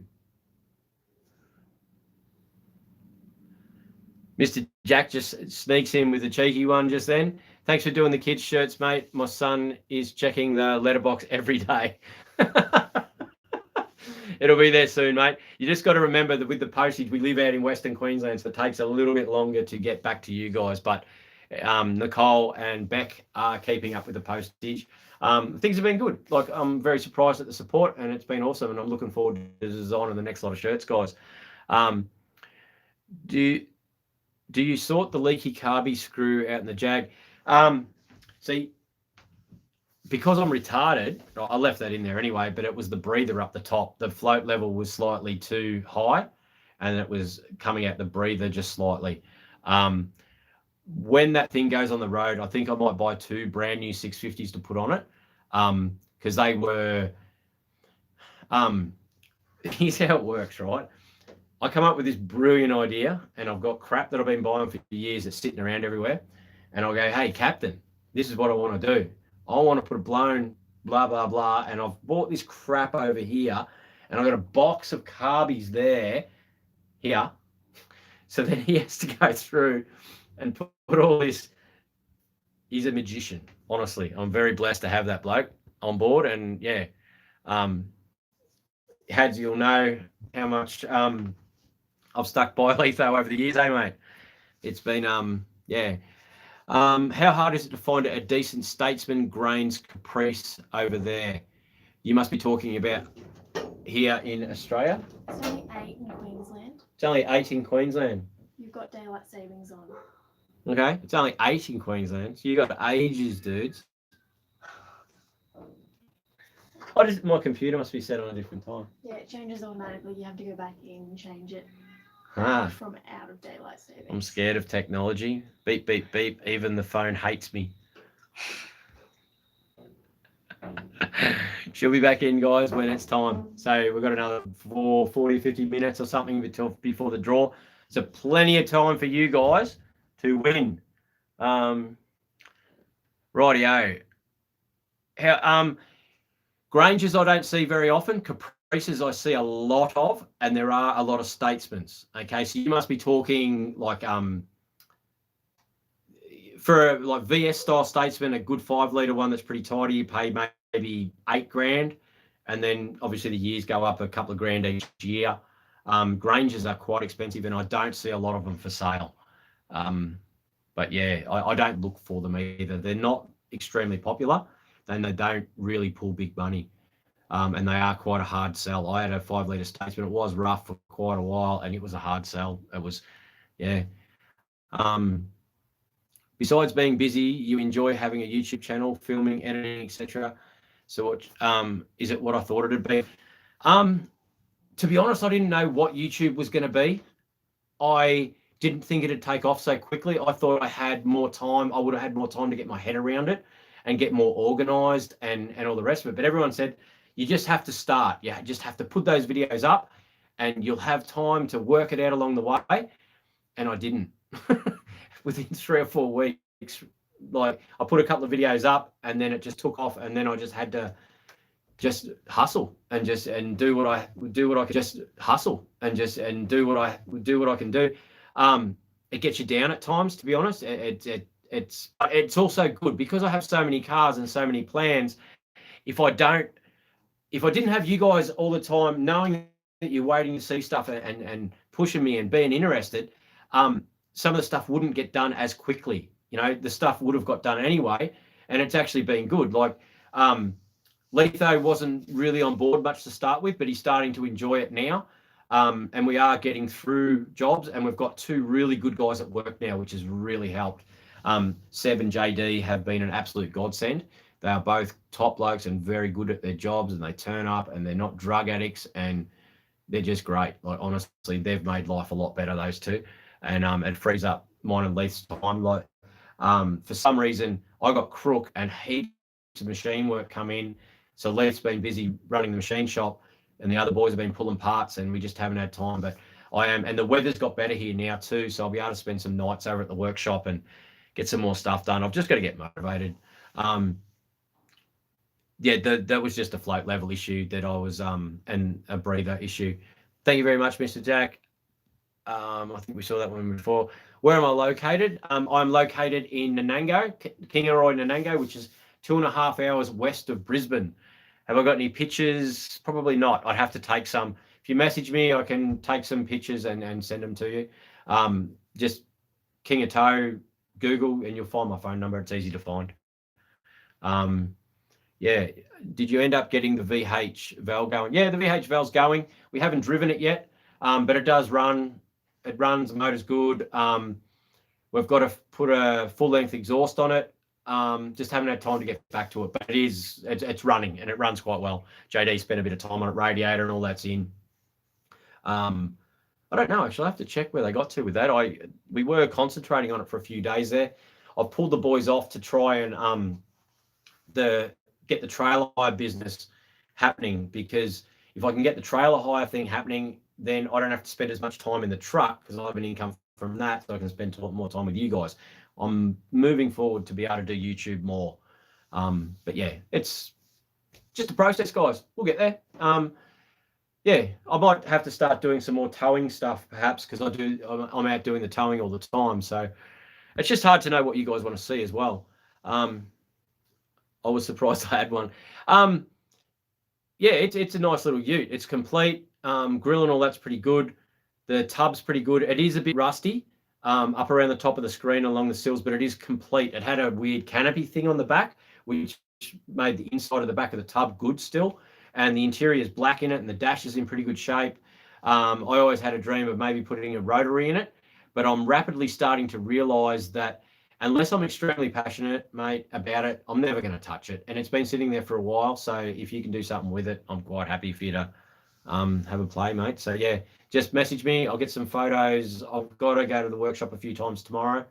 Mr. Jack just sneaks in with a cheeky one just then. Thanks for doing the kids' shirts, mate. My son is checking the letterbox every day. It'll be there soon, mate. You just got to remember that with the postage, we live out in Western Queensland, so it takes a little bit longer to get back to you guys. But Nicole and Beck are keeping up with the postage. Things have been good. Like, I'm very surprised at the support, and it's been awesome. And I'm looking forward to the design of the next lot of shirts, guys. Do you sort the leaky carby screw out in the Jag? See, because I'm retarded, I left that in there anyway, but it was the breather up the top. The float level was slightly too high, and it was coming out the breather just slightly. When that thing goes on the road, I think I might buy 2 brand new 650s to put on it, because they were... here's how it works, right? I come up with this brilliant idea, and I've got crap that I've been buying for years that's sitting around everywhere, and I'll go, hey, Captain, this is what I want to do. I want to put a blown blah, blah, blah, and I've bought this crap over here, and I've got a box of carbies there, here. So then he has to go through and put all this. He's a magician, honestly. I'm very blessed to have that bloke on board, and yeah, Hads, you'll know how much I've stuck by Leith over the years, mate? It's been, yeah. How hard is it to find a decent Statesman grains Caprice over there? You must be talking about here in Australia. It's only 8 in Queensland. It's only 8 in Queensland. You've got daylight savings on. Okay, it's only 8 in Queensland. So you got ages, dudes. My computer must be set on a different time. Yeah, it changes automatically. You have to go back in and change it from out of daylight savings. I'm scared of technology. Beep, beep, beep. Even the phone hates me. She'll be back in, guys, when it's time. So we've got another 40, 50 minutes or something before the draw. So plenty of time for you guys to win. Rightio. Grangers I don't see very often. Caprices I see a lot of, and there are a lot of Statesmans. Okay, so you must be talking like for like VS style Statesman, a good 5 litre one that's pretty tidy, you pay maybe $8,000, and then obviously the years go up a couple of grand each year. Grangers are quite expensive, and I don't see a lot of them for sale. But yeah, I don't look for them either. They're not extremely popular, and they don't really pull big money. And they are quite a hard sell. I had a 5 litre Statesman. It was rough for quite a while, and it was a hard sell. It was, yeah. Besides being busy, you enjoy having a YouTube channel, filming, editing, etc. So what is it what I thought it'd be? To be honest, I didn't know what YouTube was going to be. I didn't think it'd take off so quickly. I thought I had more time. I would have had more time to get my head around it and get more organized and all the rest of it. But everyone said, you just have to start. You just have to put those videos up, and you'll have time to work it out along the way. And I didn't. Within 3 or 4 weeks, like I put a couple of videos up, and then it just took off, and then I just had to just hustle and do what I could, just hustle and do what I can do. It gets you down at times, to be honest. It's also good because I have so many cars and so many plans. If I didn't have you guys all the time knowing that you're waiting to see stuff and pushing me and being interested, some of the stuff wouldn't get done as quickly. You know, the stuff would have got done anyway, and it's actually been good. Like, Leith wasn't really on board much to start with, but he's starting to enjoy it now. And we are getting through jobs, and we've got 2 really good guys at work now, which has really helped. Seb and JD have been an absolute godsend. They are both top blokes and very good at their jobs, and they turn up, and they're not drug addicts, and they're just great. Like, honestly, they've made life a lot better, those 2. And it frees up mine and Leith's time. Like, for some reason, I got crook and heaps of machine work come in. So Leith's been busy running the machine shop, and the other boys have been pulling parts, and we just haven't had time. But I am, and the weather's got better here now too, so I'll be able to spend some nights over at the workshop and get some more stuff done. I've just got to get motivated. Yeah, that was just a float level issue that I was, and a breather issue. Thank you very much, Mr. Jack. I think we saw that one before. Where am I located? I'm located in Nanango, Kingatow, Nanango, which is 2.5 hours west of Brisbane. Have I got any pictures? Probably not. I'd have to take some. If you message me, I can take some pictures and send them to you. Just Kingatow, Google, and you'll find my phone number. It's easy to find. Yeah. Did you end up getting the VH valve going? Yeah, the VH valve's going. We haven't driven it yet, but it does run. It runs. The motor's good. We've got to put a full-length exhaust on it. Just haven't had time to get back to it, but it's running and it runs quite well. JD spent a bit of time on it, radiator and all that's in. I don't know, actually. I have to check where they got to with that. We were concentrating on it for a few days there. I've pulled the boys off to try and get the trailer hire business happening, because if I can get the trailer hire thing happening, then I don't have to spend as much time in the truck because I have an income from that, so I can spend more time with you guys. I'm moving forward to be able to do YouTube more. But yeah, it's just a process, guys. We'll get there. Yeah, I might have to start doing some more towing stuff, perhaps, because I'm out doing the towing all the time. So it's just hard to know what you guys want to see as well. I was surprised I had one. Yeah, it's a nice little ute. It's complete. Grill and all that's pretty good. The tub's pretty good. It is a bit rusty up around the top of the screen along the sills, but it is complete. It had a weird canopy thing on the back, which made the inside of the back of the tub good still. And the interior is black in it, and the dash is in pretty good shape. I always had a dream of maybe putting a rotary in it, but I'm rapidly starting to realise that unless I'm extremely passionate, mate, about it, I'm never going to touch it. And it's been sitting there for a while, so if you can do something with it, I'm quite happy for you to have a play, mate. So yeah, just message me. I'll get some photos. I've got to go to the workshop a few times tomorrow.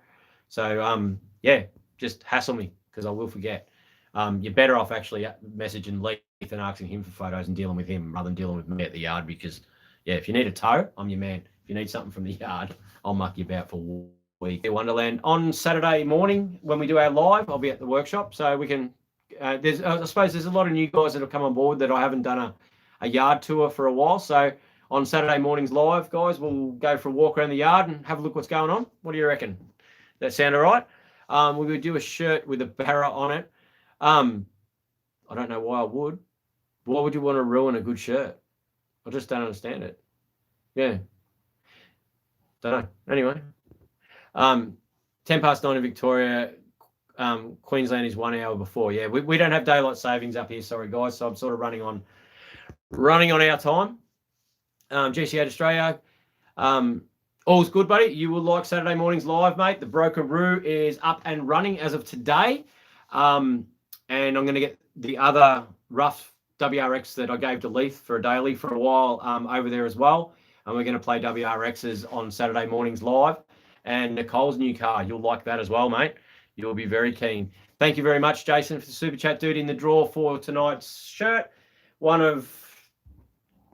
So yeah, just hassle me because I will forget. You're better off actually messaging Leith and asking him for photos and dealing with him rather than dealing with me at the yard, because yeah, if you need a tow, I'm your man. If you need something from the yard, I'll muck you about for a week. Wonderland on Saturday morning when we do our live, I'll be at the workshop, so we can I suppose there's a lot of new guys that have come on board that I haven't done a yard tour for a while. So on Saturday mornings live, guys, we'll go for a walk around the yard and have a look what's going on. What do you reckon? That sound all right? We would do a shirt with a barra on it. I don't know why I would. Why would you want to ruin a good shirt? I just don't understand it. Yeah. Don't know. Anyway. 9:10 in Victoria. Queensland is 1 hour before. Yeah, we don't have daylight savings up here. Sorry, guys. So I'm sort of running on our time. GC8 Australia. All's good, buddy. You will like Saturday mornings live, mate. The Brokeroo is up and running as of today. And I'm going to get the other rough WRX that I gave to Leith for a daily for a while over there as well. And we're going to play WRXs on Saturday mornings live. And Nicole's new car, you'll like that as well, mate. You'll be very keen. Thank you very much, Jason, for the super chat, dude. In the draw for tonight's shirt, one of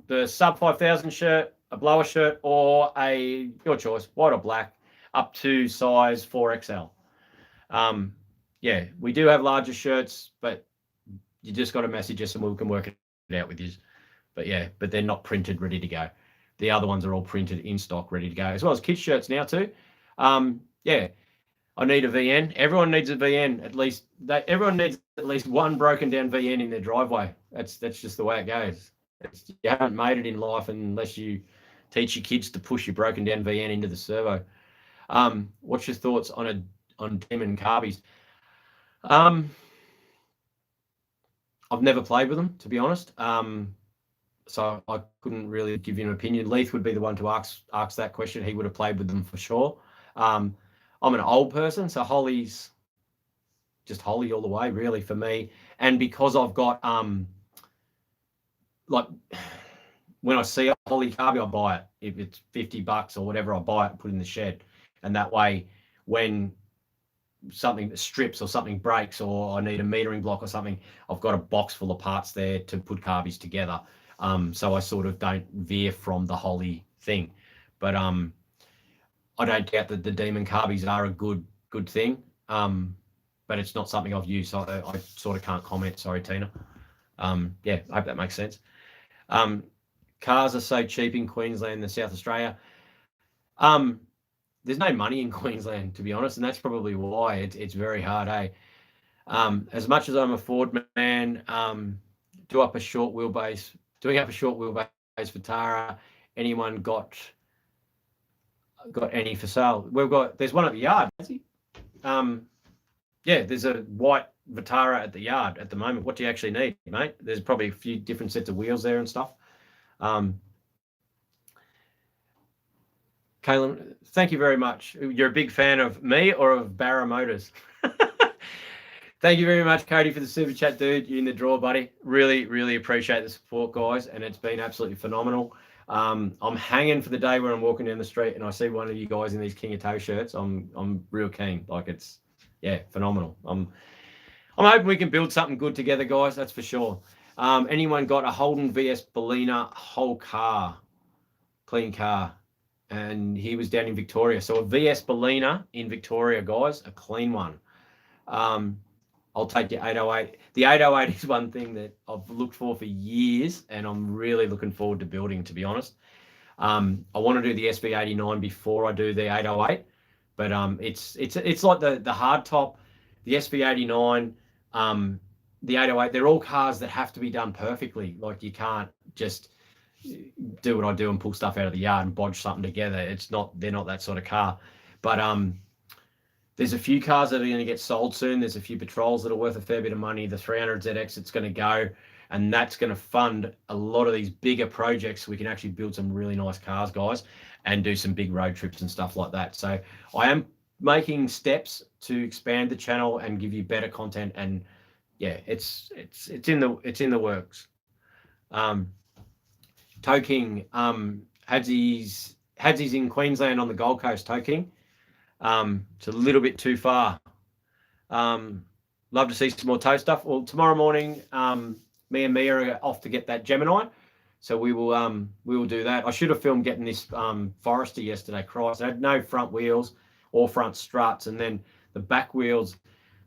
the sub 5,000 shirt, a blower shirt, or your choice, white or black, up to size 4XL. Yeah, we do have larger shirts, but you just got to message us and we can work it out with you. But yeah, but they're not printed, ready to go. The other ones are all printed in stock, ready to go, as well as kids' shirts now too. Yeah, I need a VN. Everyone needs a VN at least. Everyone needs at least one broken down VN in their driveway. That's just the way it goes. You haven't made it in life unless you teach your kids to push your broken down VN into the servo. What's your thoughts on Demon Carbies? I've never played with them, to be honest. So I couldn't really give you an opinion. Leith would be the one to ask that question. He would have played with them for sure. I'm an old person, so Holly's just Holly all the way, really, for me. And because I've got like when I see a Holly Carby, I buy it. If it's $50 or whatever, I buy it and put it in the shed. And that way, when something strips or something breaks or I need a metering block or something, I've got a box full of parts there to put carbies together. So I sort of don't veer from the Holly thing. But I don't doubt that the Demon carbies are a good thing. But it's not something I've used, so I sort of can't comment. Sorry, Tina. Yeah, I hope that makes sense. Cars are so cheap in Queensland and South Australia. There's no money in Queensland, to be honest, and that's probably why it's very hard, hey. As much as I'm a Ford man, doing up a short wheelbase for Tara. Anyone got any for sale? There's one at the yard, has he? Yeah, there's a white Vitara at the yard at the moment. What do you actually need, mate? There's probably a few different sets of wheels there and stuff. Caleb, thank you very much. You're a big fan of me or of Barra Motors? Thank you very much, Cody, for the super chat, dude. You're in the draw, buddy. Really, really appreciate the support, guys, and it's been absolutely phenomenal. I'm hanging for the day where I'm walking down the street and I see one of you guys in these Kingatow shirts. I'm real keen. Like, it's, yeah, phenomenal. I'm hoping we can build something good together, guys. That's for sure. Anyone got a Holden VS Bellina whole car, clean car? And he was down in Victoria. So a VS Bellina in Victoria, guys, a clean one. I'll take your 808. The 808 is one thing that I've looked for years, and I'm really looking forward to building, to be honest. I want to do the SV89 before I do the 808, but it's like the hard top, the SV89, the 808. They're all cars that have to be done perfectly. Like, you can't just do what I do and pull stuff out of the yard and bodge something together. They're not that sort of car. But there's a few cars that are going to get sold soon. There's a few patrols that are worth a fair bit of money. The 300ZX, it's going to go, and that's going to fund a lot of these bigger projects so we can actually build some really nice cars, guys, and do some big road trips and stuff like that. So I am making steps to expand the channel and give you better content, and yeah, it's in the works. Toe King, Hadzie's in Queensland on the Gold Coast, Toe King. It's a little bit too far. Love to see some more toe stuff. Well, tomorrow morning, me and Mia are off to get that Gemini, so we will do that. I should have filmed getting this Forester yesterday. Christ, I had no front wheels or front struts, and then the back wheels,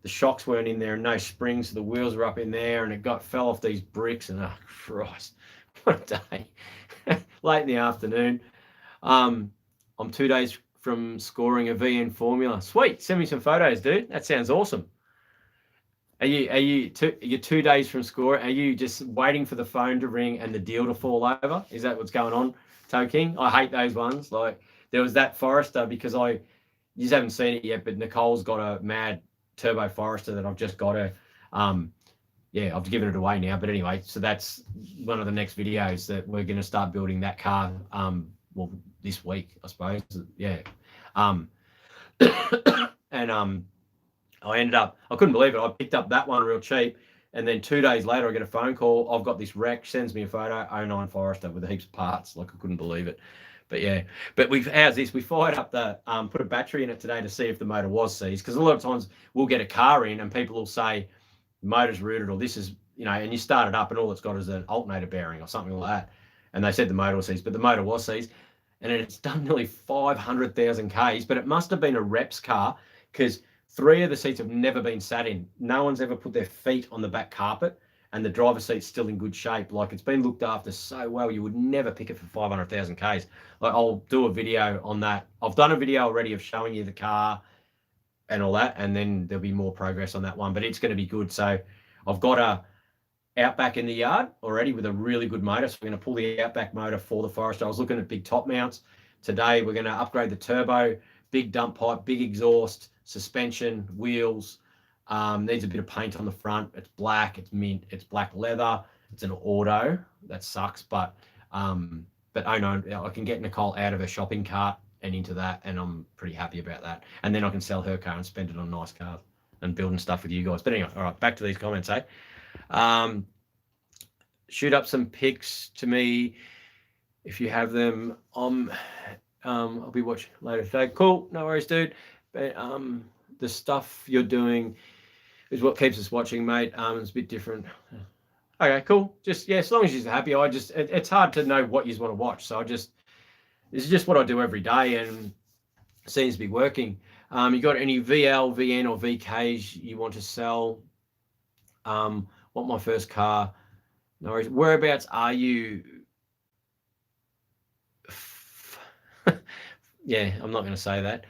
the shocks weren't in there, and no springs, so the wheels were up in there, and it fell off these bricks, and oh Christ, what a day! Late in the afternoon. I'm 2 days from scoring a VN Formula. Sweet, send me some photos, dude. That sounds awesome. You're 2 days from scoring. Are you just waiting for the phone to ring and the deal to fall over? Is that what's going on, Toe King? I hate those ones. Like, there was that Forester, because you just haven't seen it yet, but Nicole's got a mad turbo Forester that I've just got her. Yeah, I've given it away now. But anyway, so that's one of the next videos that we're going to start building that car. Well, this week, I suppose. Yeah. And I couldn't believe it. I picked up that one real cheap, and then 2 days later I get a phone call. I've got this wreck, sends me a photo, 09 Forester with heaps of parts. Like, I couldn't believe it. But yeah, but we fired up put a battery in it today to see if the motor was seized, because a lot of times we'll get a car in and people will say the motor's rooted, or this is, and you start it up and all it's got is an alternator bearing or something like that, and they said the motor was seized, but the motor was seized. And it's done nearly 500,000 Ks, but it must have been a reps car, because 3 of the seats have never been sat in. No one's ever put their feet on the back carpet, and the driver's seat's still in good shape. Like, it's been looked after so well, you would never pick it for 500,000 Ks. Like, I'll do a video on that. I've done a video already of showing you the car and all that, and then there'll be more progress on that one, but it's going to be good. So I've got a Outback in the yard already with a really good motor, so we're going to pull the Outback motor for the Forester. I was looking at big top mounts today. We're going to upgrade the turbo, big dump pipe, big exhaust, suspension, wheels. Needs a bit of paint on the front. It's black, it's mint, it's black leather. It's an auto. That sucks, but oh no, I can get Nicole out of her shopping cart and into that, and I'm pretty happy about that. And then I can sell her car and spend it on nice cars and building stuff with you guys. But anyway, all right, back to these comments, eh? Shoot up some pics to me if you have them. I'll be watching later today. Cool, no worries, dude. But the stuff you're doing is what keeps us watching, mate. It's a bit different. Okay, cool. Just, yeah, as long as you're happy. It's hard to know what you want to watch, so this is just what I do every day, and it seems to be working. You got any VL, VN, or VKs you want to sell? Want my first car? No worries. Whereabouts are you? Yeah, I'm not going to say that.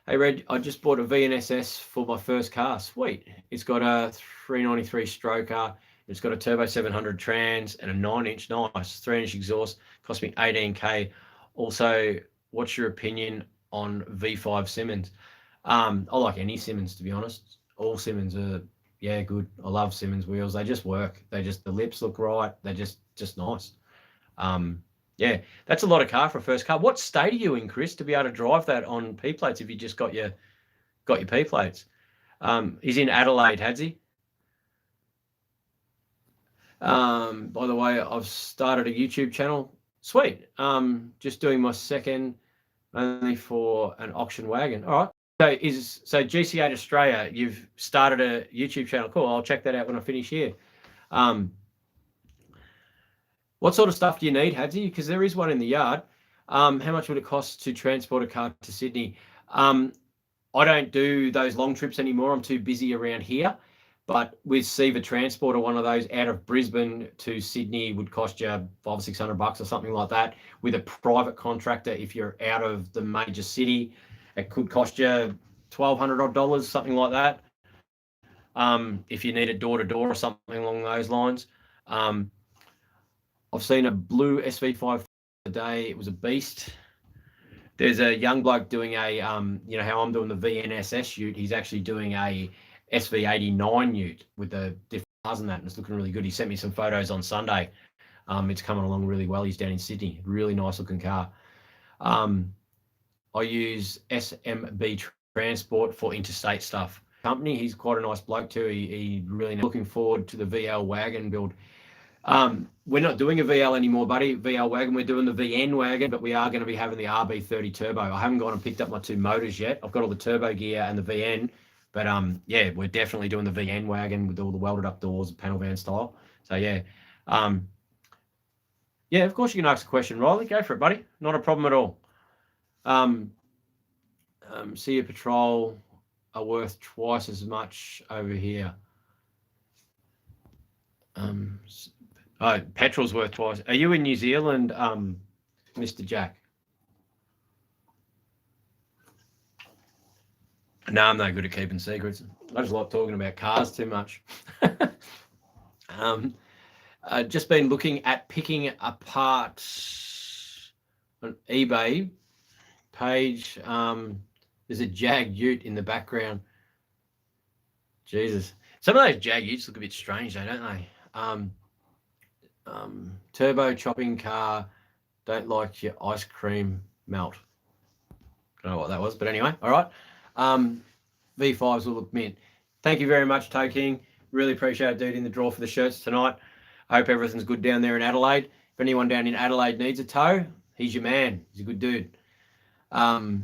Hey, Red, I just bought a VNSS for my first car. Sweet. It's got a 393 stroker. It's got a turbo 700 trans and a 9-inch nice 3-inch exhaust. Cost me 18K. Also, what's your opinion on V5 Simmons? I like any Simmons, to be honest. All Simmons are, yeah, good. I love Simmons wheels. They just work. The lips look right. They're just nice. Yeah, that's a lot of car for a first car. What state are you in, Chris, to be able to drive that on P plates if you just got your P plates? He's in Adelaide, has he? By the way, I've started a YouTube channel. Sweet. Just doing my second, only for an auction wagon. All right. So GC8 Australia, you've started a YouTube channel. Cool. I'll check that out when I finish here. What sort of stuff do you need, Hadsy? Because there is one in the yard. How much would it cost to transport a car to Sydney? I don't do those long trips anymore. I'm too busy around here. But with Seaver Transport or one of those out of Brisbane to Sydney would cost you $500 or $600 or something like that. With a private contractor, if you're out of the major city, it could cost you $1,200 something like that. If you need it door to door or something along those lines. I've seen a blue SV5 today. It was a beast. There's a young bloke doing a, you know how I'm doing the VNSS ute. He's actually doing a SV89 ute with the different cars and that, and it's looking really good. He sent me some photos on Sunday. It's coming along really well. He's down in Sydney. Really nice looking car. I use SMB Transport for interstate stuff. Company. He's quite a nice bloke too. He really looking forward to the VL wagon build. We're not doing a VL anymore, buddy. VL wagon. We're doing the VN wagon, but we are going to be having the RB30 turbo. I haven't gone and picked up my 2 motors yet. I've got all the turbo gear and the VN, but yeah, we're definitely doing the VN wagon with all the welded up doors, panel van style. So yeah, yeah. Of course you can ask a question, Riley. Go for it, buddy. Not a problem at all. Sea Patrol are worth twice as much over here. Oh, petrol's worth twice. Are you in New Zealand, Mr. Jack? No, I'm no good at keeping secrets. I just like talking about cars too much. Just been looking at picking apart an eBay page. There's a Jag Ute in the background. Jesus. Some of those Jag Utes look a bit strange though, don't they? Turbo chopping car, don't like your ice cream melt. Don't know what that was, but anyway, all right. V5s will look mint. Thank you very much, Toe King. Really appreciate it, dude, in the draw for the shirts tonight. I hope everything's good down there in Adelaide. If anyone down in Adelaide needs a toe, he's your man. He's a good dude. All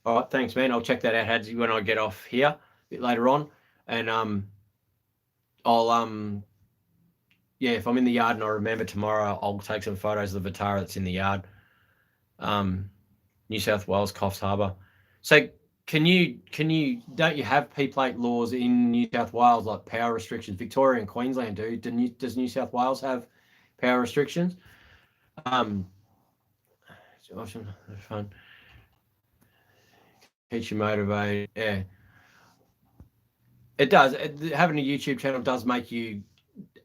right, thanks, man. I'll check that out, Hadsy, when I get off here a bit later on. And I'll yeah, if I'm in the yard and I remember tomorrow, I'll take some photos of the Vitara that's in the yard. New South Wales, Coffs Harbour. So don't you have P-plate laws in New South Wales, like power restrictions? Victoria and Queensland do. Does New South Wales have power restrictions? Fun. Keeps you motivated. Yeah. It does. Having a YouTube channel does make you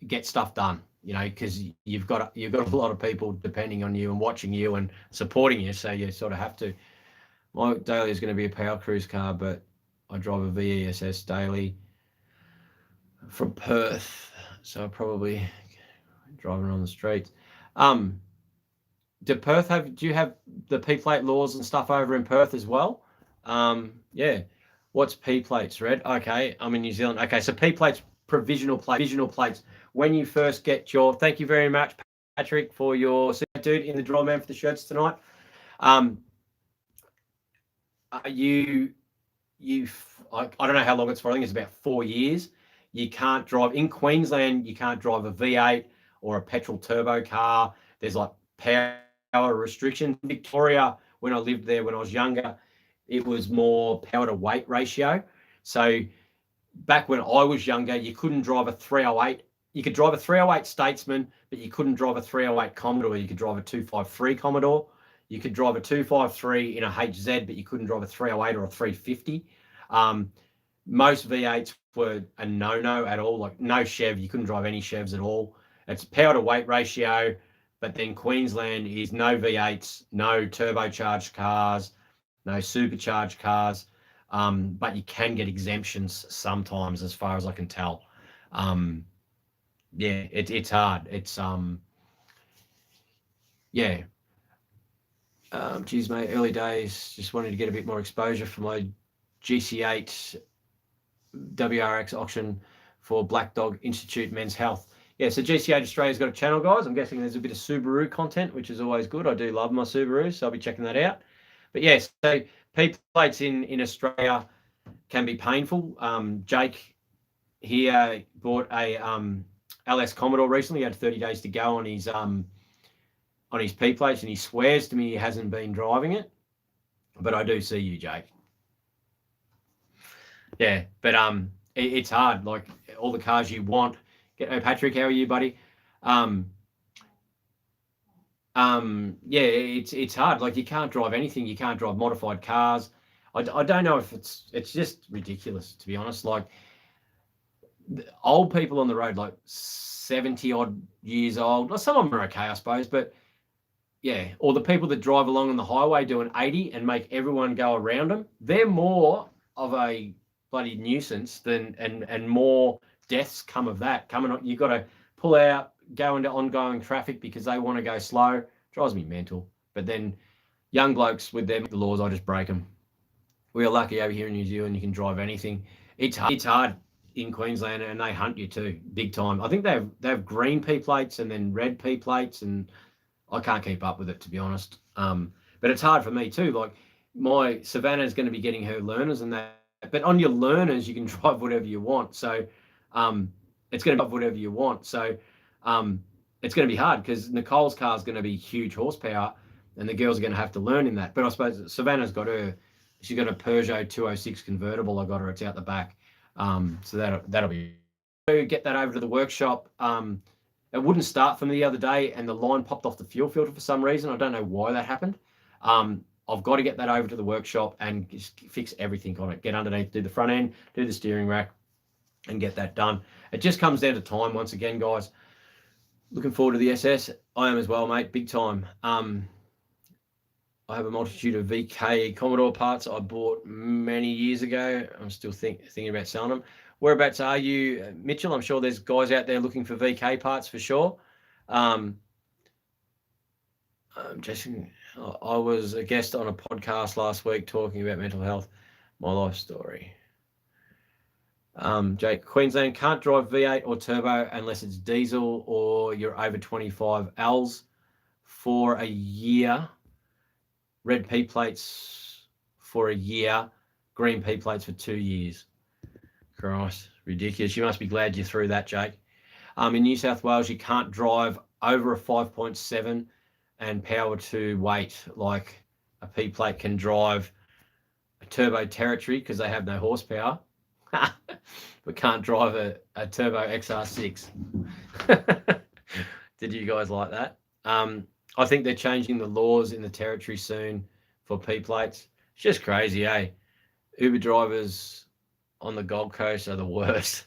get stuff done, you know, because you've got a lot of people depending on you and watching you and supporting you, so you sort of have to. My daily is going to be a power cruise car, but I drive a VESS daily from Perth, so I'll probably driving on the streets. Do you have the P-plate laws and stuff over in Perth as well? Yeah. What's P-plates, Red? Okay, I'm in New Zealand. Okay, so P-plates, provisional plates. When you first get your, thank you very much, Patrick, for your dude in the draw, man, for the shirts tonight. I don't know how long it's for. I think it's about 4 years. You can't drive in Queensland. You can't drive a V8 or a petrol turbo car. There's like power restrictions. Victoria, when I lived there when I was younger, it was more power to weight ratio. So back when I was younger, you couldn't drive a 308. You could drive a 308 Statesman, but you couldn't drive a 308 Commodore. You could drive a 253 Commodore. You could drive a 253 in a HZ, but you couldn't drive a 308 or a 350. Most V8s were a no-no at all, like no Chev. You couldn't drive any Chevs at all. It's power to weight ratio, but then Queensland is no V8s, no turbocharged cars, no supercharged cars, but you can get exemptions sometimes, as far as I can tell. Yeah, it's hard. It's yeah. Geez, mate, early days, just wanted to get a bit more exposure for my GC8 WRX auction for Black Dog Institute Men's Health. Yeah, so GC8 Australia's got a channel, guys. I'm guessing there's a bit of Subaru content, which is always good. I do love my Subaru, so I'll be checking that out. But yes, so P plates in Australia can be painful. Jake here bought a LS Commodore recently. He had 30 days to go on his P plates, and he swears to me he hasn't been driving it. But I do see you, Jake. Yeah, but it's hard. Like all the cars you want. Patrick, how are you, buddy? Yeah, it's hard. Like you can't drive anything. You can't drive modified cars. I don't know if it's just ridiculous, to be honest. Like old people on the road, like 70 odd years old. Well, some of them are okay, I suppose, but yeah, or the people that drive along on the highway doing 80 and make everyone go around them, they're more of a bloody nuisance than and more deaths come of that. Coming up, you've got to pull out, go into ongoing traffic because they want to go slow. Drives me mental. But then young blokes with them, the laws, I just break them. We are lucky over here in New Zealand, you can drive anything. It's hard in Queensland, and they hunt you too, big time. I think they have green P plates and then red P plates, and I can't keep up with it, to be honest. But it's hard for me too. Like my Savannah is going to be getting her learners and that, but on your learners, you can drive whatever you want. So it's going to be whatever you want. So it's going to be hard because Nicole's car is going to be huge horsepower, and the girls are going to have to learn in that. But I suppose Savannah's got she's got a Peugeot 206 convertible. I got her. It's out the back. So that'll be. Get that over to the workshop. It wouldn't start from the other day, and the line popped off the fuel filter for some reason. I don't know why that happened. I've got to get that over to the workshop and just fix everything on it. Get underneath, do the front end, do the steering rack, and get that done. It just comes down to time once again, guys. Looking forward to the SS. I am as well, mate. Big time. I have a multitude of VK Commodore parts I bought many years ago. I'm still thinking about selling them. Whereabouts are you, Mitchell? I'm sure there's guys out there looking for VK parts for sure. Jason, I was a guest on a podcast last week talking about mental health, my life story. Jake, Queensland can't drive V8 or turbo unless it's diesel or you're over 25 Ls for a year. Red P plates for a year, green P plates for 2 years. Christ, ridiculous. You must be glad you threw that, Jake. In New South Wales, you can't drive over a 5.7 and power to weight like a P plate can drive a turbo territory because they have no horsepower, but can't drive a turbo XR6. Did you guys like that? I think they're changing the laws in the territory soon for P plates. It's just crazy, eh? Uber drivers on the Gold Coast are the worst.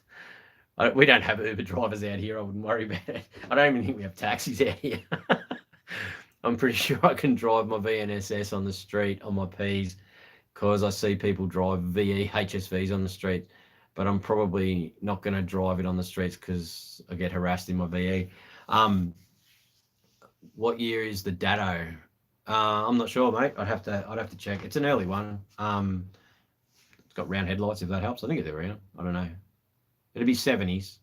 We don't have Uber drivers out here. I wouldn't worry about it. I don't even think we have taxis out here. I'm pretty sure I can drive my VNSS on the street on my Ps because I see people drive VE HSVs on the street, but I'm probably not going to drive it on the streets because I get harassed in my VE. What year is the Datto? I'm not sure, mate. I'd have to check. It's an early one. It's got round headlights, if that helps. I think they're round. I don't know. It'd be 70s,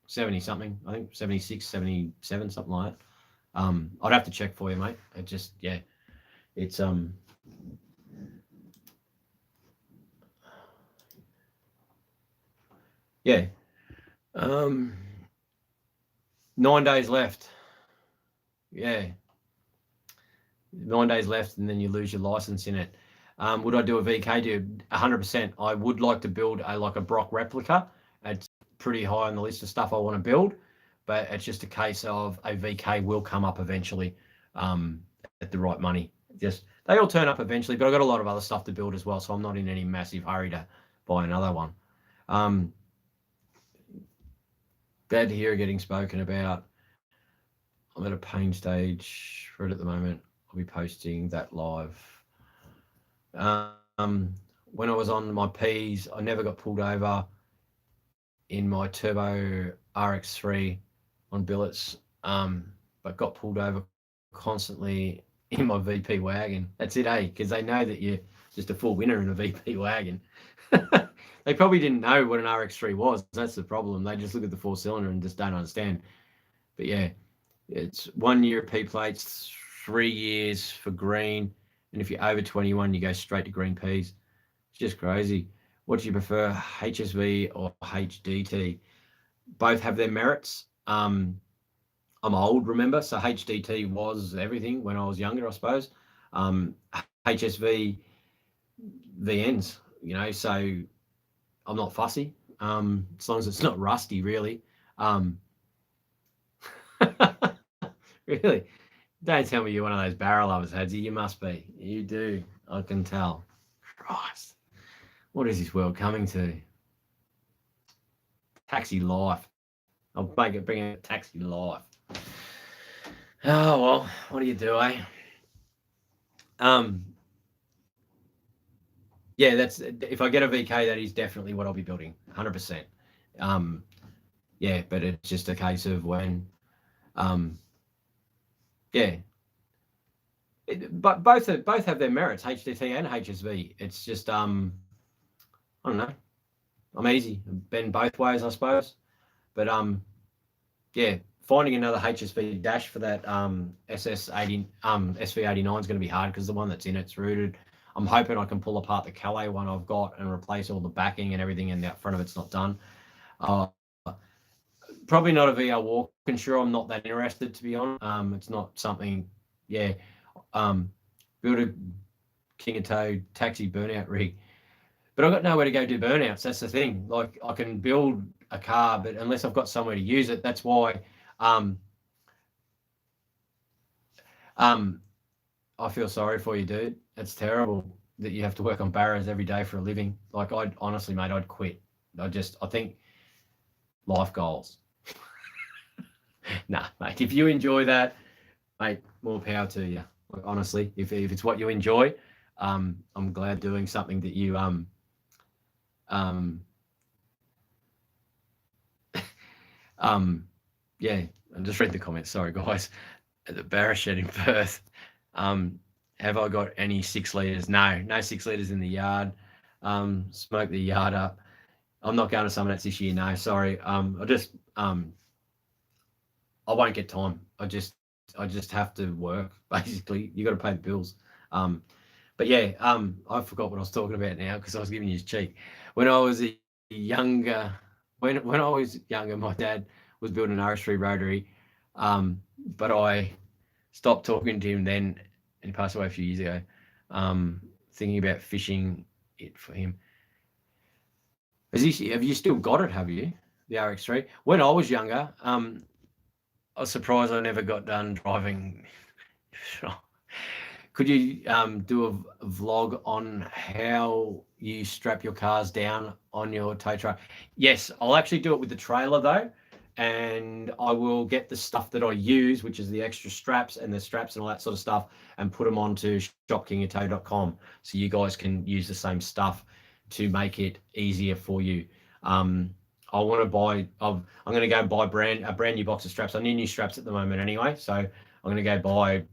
70 something. I think 76, 77, something like that. I'd have to check for you, mate. It just, yeah, it's yeah. 9 days left. Yeah. 9 days left, and then you lose your license in it. Would I do a VK? Do 100%. I would like to build a Brock replica. It's pretty high on the list of stuff I want to build, but it's just a case of a VK will come up eventually at the right money. they all turn up eventually, but I've got a lot of other stuff to build as well, so I'm not in any massive hurry to buy another one. Glad to hear getting spoken about. I'm at a pain stage for it at the moment. I'll be posting that live. When I was on my P's, I never got pulled over in my Turbo RX3 on billets, but got pulled over constantly in my VP wagon. That's it, eh? Because they know that you're just a full winner in a VP wagon. They probably didn't know what an RX3 was. That's the problem. They just look at the 4-cylinder and just don't understand. But yeah, it's 1 year P plates, 3 years for green. And if you're over 21, you go straight to green Ps. It's just crazy. What do you prefer, HSV or HDT? Both have their merits. I'm old, remember? So HDT was everything when I was younger, I suppose. HSV, VNs, you know, so I'm not fussy, as long as it's not rusty, really. Really, don't tell me you're one of those barrel lovers, Hadsy. You must be. You do. I can tell. Christ, what is this world coming to? Taxi life. I'll bring it taxi life. Oh well, what do you do, eh? Yeah, that's, if I get a VK, that is definitely what I'll be building, 100%. Yeah, but it's just a case of when, yeah. But both have their merits, HDT and HSV. It's just, I don't know. I'm easy. Been both ways, I suppose. But yeah, finding another HSV dash for that SV89 is going to be hard because the one that's in it's rooted. I'm hoping I can pull apart the Calais one I've got and replace all the backing and everything, and the front of it's not done. Probably not a VR Walkinshaw. I'm not that interested, to be honest. It's not something, yeah. Build a Kingatow taxi burnout rig. But I've got nowhere to go do burnouts. That's the thing. Like, I can build a car, but unless I've got somewhere to use it, that's why I feel sorry for you, dude. It's terrible that you have to work on barrows every day for a living. Like, I'd honestly, mate, I'd quit. I think life goals. Nah, mate, if you enjoy that, mate, more power to you. Like, honestly, if it's what you enjoy, I'm glad doing something that you yeah, I'll just read the comments. Sorry, guys. At the barrow shed in Perth. Have I got any 6 litres? No 6 litres in the yard. Smoke the yard up. I'm not going to Summit this year. No, sorry. I won't get time. I just have to work. Basically, you got to pay the bills. But yeah, I forgot what I was talking about now because I was giving you his cheek. When I was younger, when I was younger, my dad was building an RS3 rotary, but I stopped talking to him then, and he passed away a few years ago. Thinking about fishing it for him. Have you still got it? Have you, the RX3? When I was younger, I was surprised I never got done driving. Could you do a vlog on how you strap your cars down on your tow truck? Yes, I'll actually do it with the trailer though, and I will get the stuff that I use, which is the extra straps and the straps and all that sort of stuff, and put them onto shopkingatow.com so you guys can use the same stuff to make it easier for you. I'm going to go buy a brand new box of straps. I need new straps at the moment anyway, so I'm going to go buy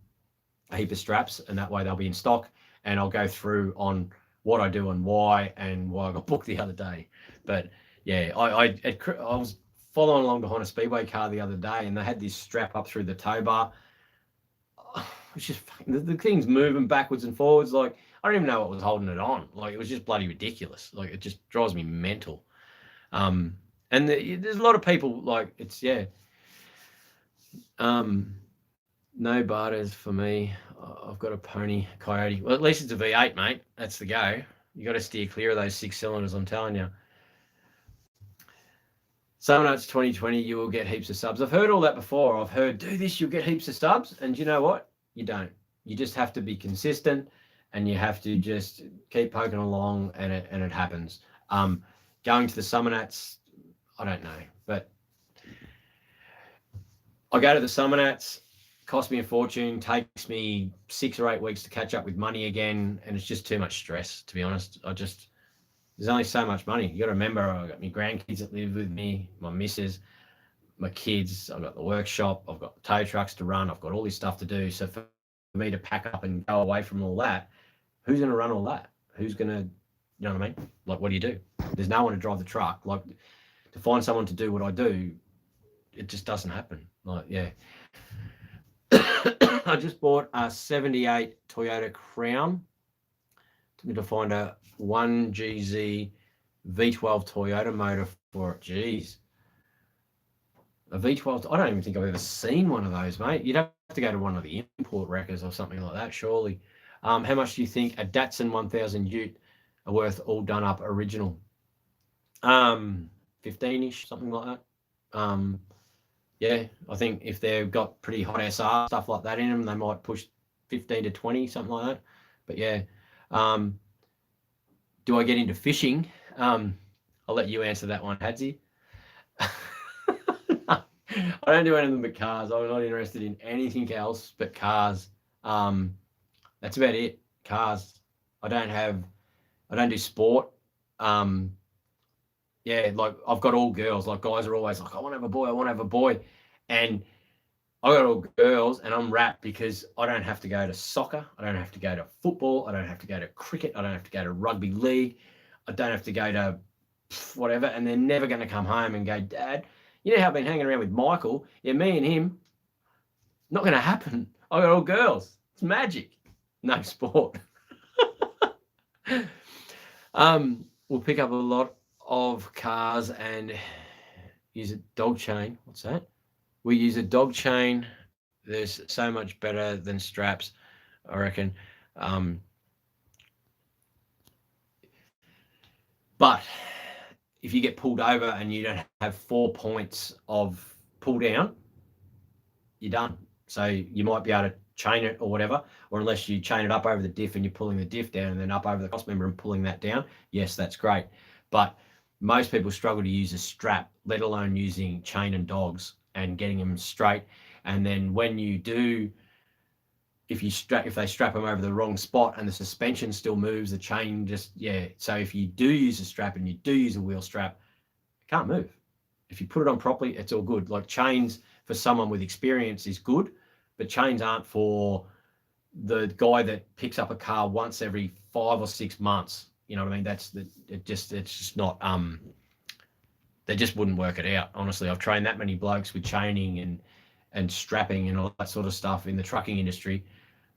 a heap of straps, and that way they'll be in stock, and I'll go through on what I do and why I got booked the other day. But yeah, I was following along behind a speedway car the other day, and they had this strap up through the tow bar. It's just the thing's moving backwards and forwards. Like, I don't even know what was holding it on. Like, it was just bloody ridiculous. Like, it just drives me mental. And there's a lot of people, like, it's, yeah. No barters for me. I've got a pony Coyote. Well, at least it's a V8, mate. That's the go. You got to steer clear of those 6 cylinders, I'm telling you. Someone else 2020, you will get heaps of subs. I've heard all that before. I've heard, do this, you'll get heaps of subs. And you know what? You don't. You just have to be consistent, and you have to just keep poking along, and it happens. Going to the summer nats, I don't know, but I go to the summer nats, cost me a fortune, takes me 6 or 8 weeks to catch up with money again, and it's just too much stress, to be honest. There's only so much money. You got to remember, I've got my grandkids that live with me, my missus, my kids, I've got the workshop, I've got tow trucks to run, I've got all this stuff to do. So for me to pack up and go away from all that, who's going to run all that? Who's going to, you know what I mean? Like, what do you do? There's no one to drive the truck. Like, to find someone to do what I do, it just doesn't happen. Like, yeah. I just bought a 78 Toyota Crown. Took me to find a 1GZ V12 Toyota motor for it. Jeez. A V12, I don't even think I've ever seen one of those, mate. You'd have to go to one of the import wreckers or something like that, surely. How much do you think a Datsun 1000 Ute are worth all done up original? 15-ish, something like that. Yeah, I think if they've got pretty hot SR, stuff like that in them, they might push 15 to 20, something like that. But yeah, do I get into fishing? I'll let you answer that one, Hadzi. I don't do anything but cars. I'm not interested in anything else but cars. That's about it. Cars. I don't do sport. Yeah, like I've got all girls. Like guys are always like, I want to have a boy. I want to have a boy. And I got all girls, and I'm wrapped because I don't have to go to soccer. I don't have to go to football. I don't have to go to cricket. I don't have to go to rugby league. I don't have to go to whatever. And they're never going to come home and go, Dad, you know how I've been hanging around with Michael? Yeah, me and him. Not going to happen. I got all girls. It's magic. No sport. We'll pick up a lot of cars and use a dog chain. What's that? We use a dog chain. There's so much better than straps, I reckon. But if you get pulled over and you don't have 4 points of pull down, you're done. So you might be able to chain it or whatever, or unless you chain it up over the diff and you're pulling the diff down and then up over the cross member and pulling that down, yes, that's great. But most people struggle to use a strap, let alone using chain and dogs and getting them straight. And then when you do, if they strap them over the wrong spot and the suspension still moves, the chain just, yeah. So if you do use a strap and you do use a wheel strap, it can't move. If you put it on properly, it's all good. Like chains for someone with experience is good, but chains aren't for the guy that picks up a car once every 5 or 6 months. You know what I mean? It's just not, they just wouldn't work it out. Honestly, I've trained that many blokes with chaining and strapping and all that sort of stuff in the trucking industry.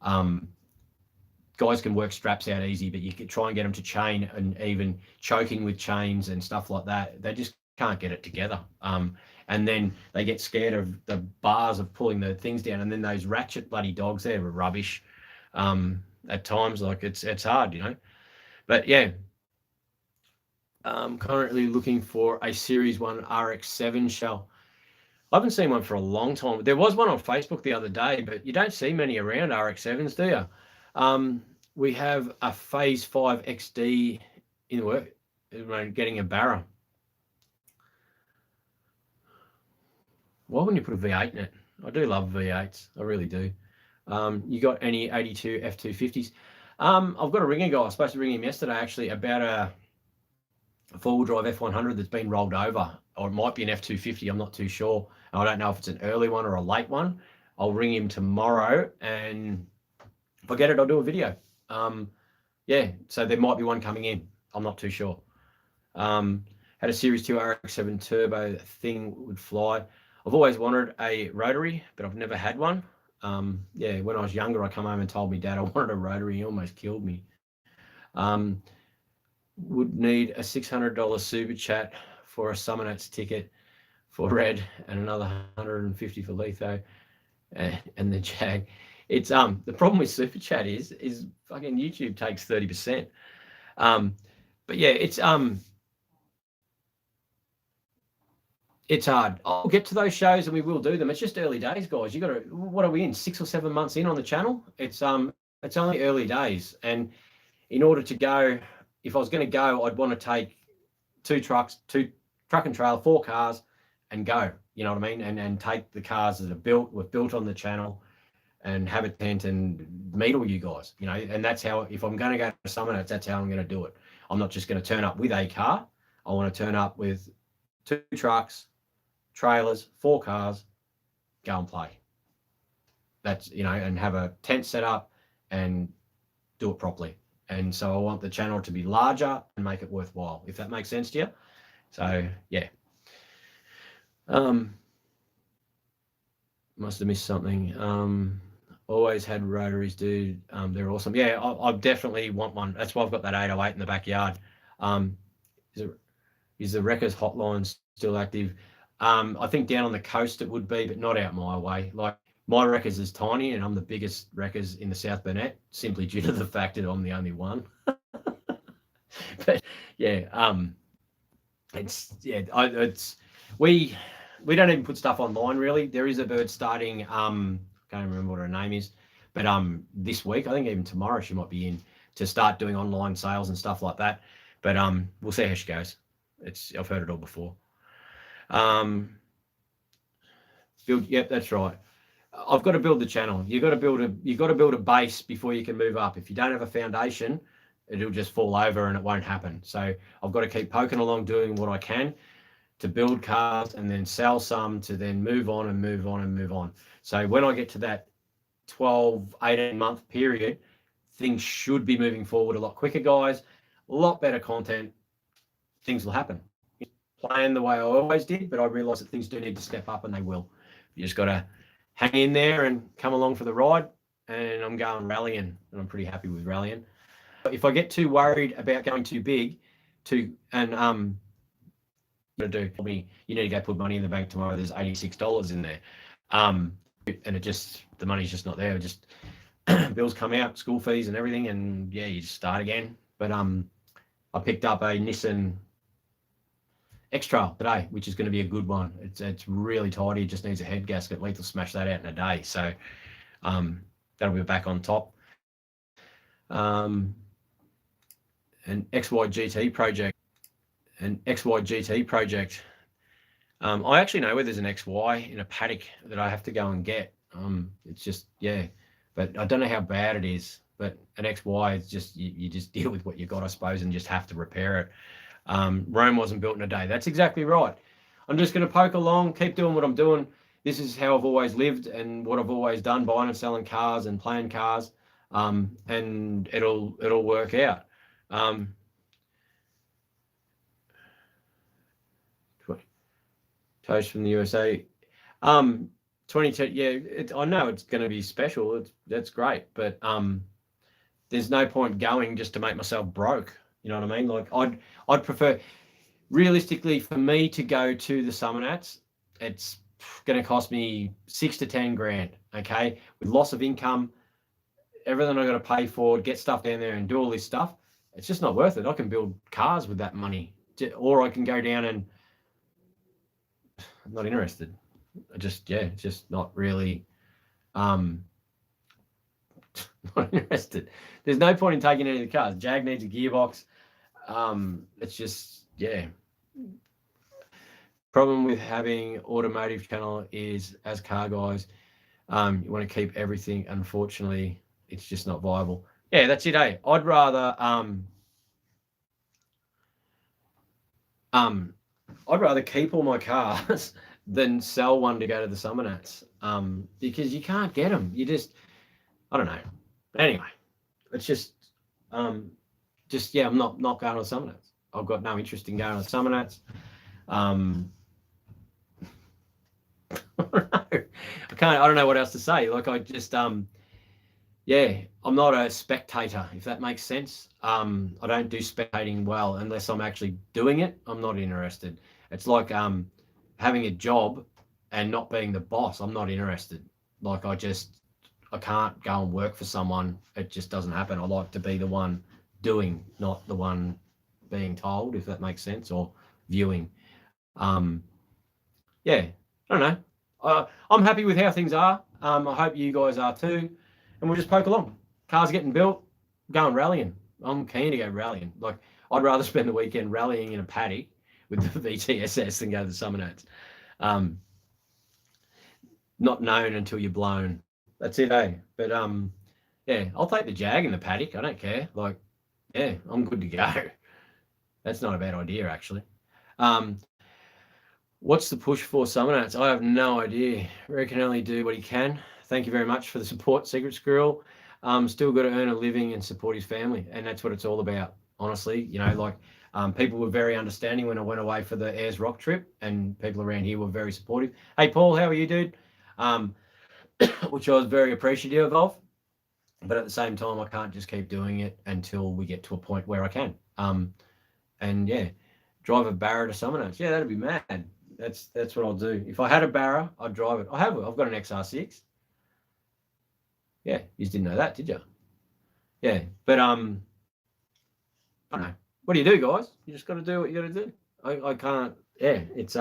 Guys can work straps out easy, but you can try and get them to chain, and even choking with chains and stuff like that, they just can't get it together. And then they get scared of the bars of pulling the things down, and then those ratchet bloody dogs, they're rubbish. At times, like it's hard, you know. But yeah, I'm currently looking for a Series 1 RX-7 shell. I haven't seen one for a long time. There was one on Facebook the other day, but you don't see many around RX-7s, do you? We have a Phase 5 XD in the work, getting a Barra. Why wouldn't you put a V8 in it? I do love V8s. I really do. You got any 82 F250s? I've got a ringer guy. I was supposed to ring him yesterday, actually, about a four-wheel drive F100 that's been rolled over, or it might be an F250. I'm not too sure. I don't know if it's an early one or a late one. I'll ring him tomorrow, and if I get it, I'll do a video. Yeah, so there might be one coming in. I'm not too sure. Had a Series 2 RX-7 Turbo. That thing would fly. I've always wanted a rotary, but I've never had one. Yeah, when I was younger, I come home and told me Dad I wanted a rotary. He almost killed me. Would need a $600 super chat for a Summer Nats ticket for Red, and another 150 for Leith and the Jag. It's the problem with super chat is fucking YouTube takes 30%. But yeah, it's it's hard. I'll get to those shows and we will do them. It's just early days, guys. You got to, what are we in, 6 or 7 months in on the channel? It's only early days. And in order to go, if I was going to go, I'd want to take 2 trucks, 2 truck and trailer, 4 cars and go, you know what I mean? And take the cars that are were built on the channel and have a tent and meet all you guys, you know, and that's how, if I'm going to go to Summit, that's how I'm going to do it. I'm not just going to turn up with a car. I want to turn up with 2 trucks, trailers, 4 cars, go and play. That's, you know, and have a tent set up and do it properly. And so I want the channel to be larger and make it worthwhile, if that makes sense to you. So yeah. Must have missed something. Always had rotaries, dude. They're awesome. Yeah, I definitely want one. That's why I've got that 808 in the backyard. Is the Wreckers hotline still active? I think down on the coast it would be, but not out my way. Like, my Wreckers is tiny and I'm the biggest Wreckers in the South Burnett, simply due to the fact that I'm the only one. But yeah, we don't even put stuff online really. There is a bird starting, can't remember what her name is, but this week, I think even tomorrow she might be in to start doing online sales and stuff like that. But we'll see how she goes. I've heard it all before. Yep, that's right. I've got to build the channel. You've got to build a base before you can move up. If you don't have a foundation, it'll just fall over and it won't happen. So I've got to keep poking along, doing what I can to build cars and then sell some to then move on and move on and move on. So when I get to that 12, 18 month period, things should be moving forward a lot quicker, guys. A lot better content. Things will happen. Playing the way I always did, but I realise that things do need to step up and they will. You just got to hang in there and come along for the ride. And I'm going rallying, and I'm pretty happy with rallying. If I get too worried about going too big, you need to go put money in the bank tomorrow. There's $86 in there, and the money's just not there. Just bills come out, school fees and everything, and yeah, you just start again. But I picked up a Nissan X-Trail today, which is going to be a good one. It's really tidy. It just needs a head gasket. Leith will smash that out in a day. So that'll be back on top. An XY GT project. I actually know where there's an XY in a paddock that I have to go and get. It's just, yeah, but I don't know how bad it is. But an XY is just, you just deal with what you got, I suppose, and just have to repair it. Rome wasn't built in a day. That's exactly right. I'm just going to poke along, keep doing what I'm doing. This is how I've always lived and what I've always done, buying and selling cars and playing cars, and it'll work out. Toast from the USA. 22. Yeah, I know it's going to be special. That's great, but there's no point going just to make myself broke. You know what I mean? Like I'd prefer, realistically, for me to go to the Summernats, it's going to cost me 6 to 10 grand. Okay, with loss of income, everything I got to pay for, get stuff down there and do all this stuff. It's just not worth it. I can build cars with that money, or I can go down and. I'm not interested. It's just not really. Not interested. There's no point in taking any of the cars. Jag needs a gearbox. It's just, yeah. Problem with having automotive channel is, as car guys, you want to keep everything. Unfortunately, it's just not viable. Yeah, that's it, eh? I'd rather keep all my cars than sell one to go to the Summernats, because you can't get them. You just, I don't know. Anyway, it's just yeah, I'm not going to the Summernats. I've got no interest in going to the Summernats. I don't know what else to say. Like, I just, yeah, I'm not a spectator, if that makes sense. I don't do spectating well unless I'm actually doing it. I'm not interested. It's like having a job and not being the boss. I'm not interested. Like, I can't go and work for someone. It just doesn't happen. I like to be the one doing, not the one being told, if that makes sense, or viewing. yeah, I don't know. I'm happy with how things are. I hope you guys are too. And we'll just poke along. Cars getting built, going rallying. I'm keen to go rallying. Like, I'd rather spend the weekend rallying in a paddock with the VTSS than go to the Summer Nats. Not known until you're blown. That's it, eh? But yeah, I'll take the Jag in the paddock. I don't care. Like, yeah, I'm good to go. That's not a bad idea, actually. What's the push for Summer Nats? I have no idea. Rick can only do what he can. Thank you very much for the support, Secret Squirrel. Still got to earn a living and support his family, and that's what it's all about. Honestly, you know, like people were very understanding when I went away for the Ayers Rock trip, and people around here were very supportive. Hey, Paul, how are you, dude? Which I was very appreciative of. But at the same time, I can't just keep doing it until we get to a point where I can. And yeah, drive a Barra to Summer Nats. Yeah, that'd be mad. That's what I'll do. If I had a Barra, I'd drive it. I've got an XR6. Yeah, you just didn't know that, did you? Yeah, but I don't know. What do you do, guys? You just got to do what you got to do. I can't. Yeah, it's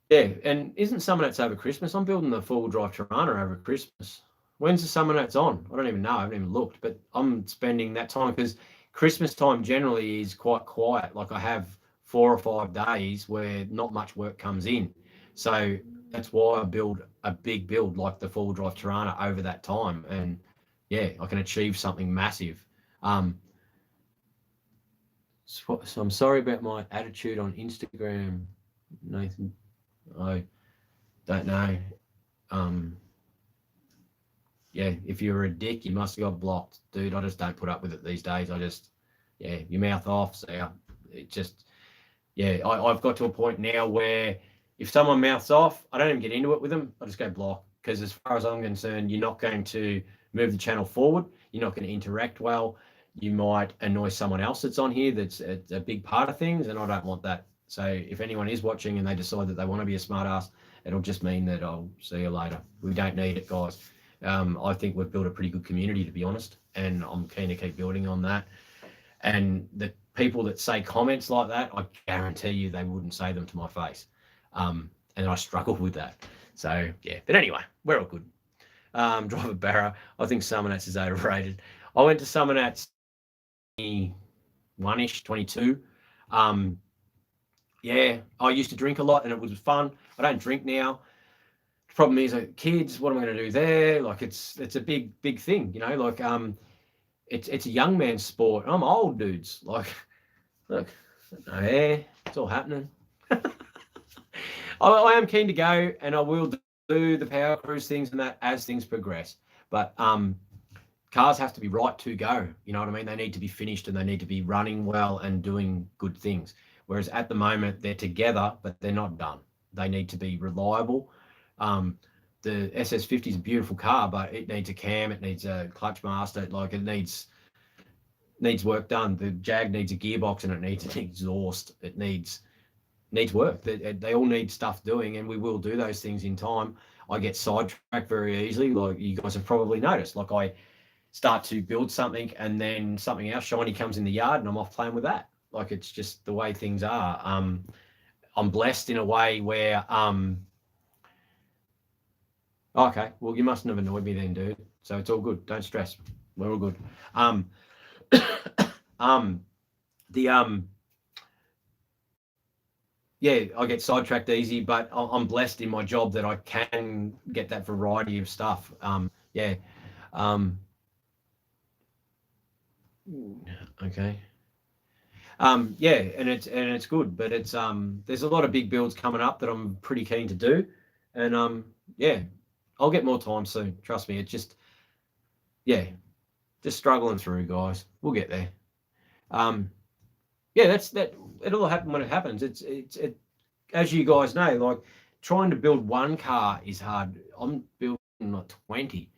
yeah, and isn't Summer Nats over Christmas? I'm building the four-wheel drive Tirana over Christmas. When's the Summer Nats on? I don't even know. I haven't even looked, but I'm spending that time because Christmas time generally is quite quiet. Like I have 4 or 5 days where not much work comes in. So that's why I build a big build like the four-wheel drive Tirana over that time. And yeah, I can achieve something massive. So I'm sorry about my attitude on Instagram, Nathan. I don't know. Yeah, if you were a dick, you must have got blocked. Dude, I just don't put up with it these days. Yeah, your mouth off. So it just, yeah, I've got to a point now where if someone mouths off, I don't even get into it with them. I just go block. Because as far as I'm concerned, you're not going to move the channel forward. You're not going to interact well. You might annoy someone else that's on here that's a big part of things, and I don't want that. So if anyone is watching and they decide that they want to be a smart ass, it'll just mean that I'll see you later. We don't need it, guys. I think we've built a pretty good community, to be honest, and I'm keen to keep building on that. And the people that say comments like that, I guarantee you they wouldn't say them to my face. And I struggle with that. So, yeah. But anyway, we're all good. Drive a Barra. I think Summer Nats is overrated. I went to Summer Nats 21-ish, 22. Yeah, I used to drink a lot and it was fun. I don't drink now. Problem is, kids, what am I going to do there? Like, it's a big thing, you know. Like, it's a young man's sport. I'm old, dudes. Like, look, no hair. It's all happening. I am keen to go, and I will do the power cruise things and that as things progress. But cars have to be right to go. You know what I mean? They need to be finished and they need to be running well and doing good things. Whereas at the moment they're together, but they're not done. They need to be reliable. The SS50 is a beautiful car, but it needs a cam, it needs a clutch master, like it needs work done. The Jag needs a gearbox and it needs an exhaust. It needs work. They all need stuff doing, and we will do those things in time. I get sidetracked very easily, like you guys have probably noticed. Like I start to build something and then something else shiny comes in the yard and I'm off playing with that. Like it's just the way things are. I'm blessed in a way where okay, well, you mustn't have annoyed me then, dude. So it's all good. Don't stress. We're all good. Yeah, I get sidetracked easy, but I'm blessed in my job that I can get that variety of stuff. Yeah. Okay. Yeah, and it's good, but it's there's a lot of big builds coming up that I'm pretty keen to do, and yeah, I'll get more time soon. Trust me. It's just, yeah, just struggling through, guys. We'll get there. Yeah, that. It'll happen when it happens. It's as you guys know, like trying to build one car is hard. I'm building like 20.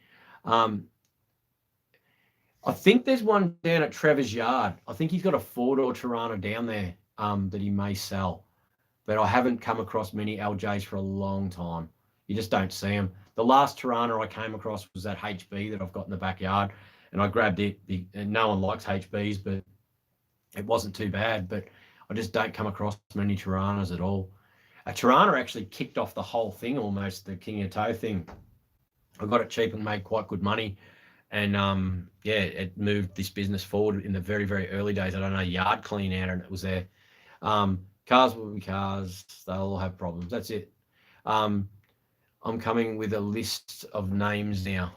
I think there's one down at Trevor's yard. I think he's got a 4-door Tirana down there that he may sell, but I haven't come across many LJs for a long time. You just don't see them. The last Tirana I came across was that HB that I've got in the backyard, and I grabbed it. And no one likes HBs, but it wasn't too bad. But I just don't come across many Tiranas at all. a Tirana actually kicked off the whole thing almost, the Kingatow thing. I got it cheap and made quite good money. And yeah, it moved this business forward in the very, very early days. I don't know, yard clean out and it was there. Cars will be cars. They'll all have problems. That's it. I'm coming with a list of names now.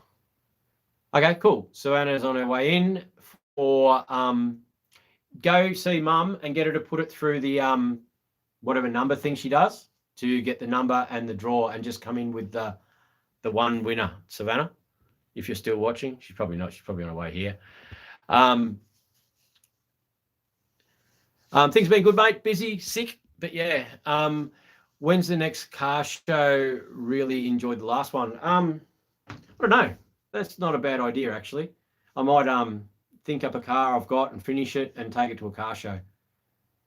Okay, cool. So Anna's on her way in for go see mum and get her to put it through the whatever number thing she does to get the number and the draw, and just come in with the one winner. Savannah, if you're still watching, she's probably not. She's probably on her way here. Things been good, mate. Busy, sick, but yeah. When's the next car show? Really enjoyed the last one. I don't know. That's not a bad idea, actually. I might think up a car I've got and finish it and take it to a car show.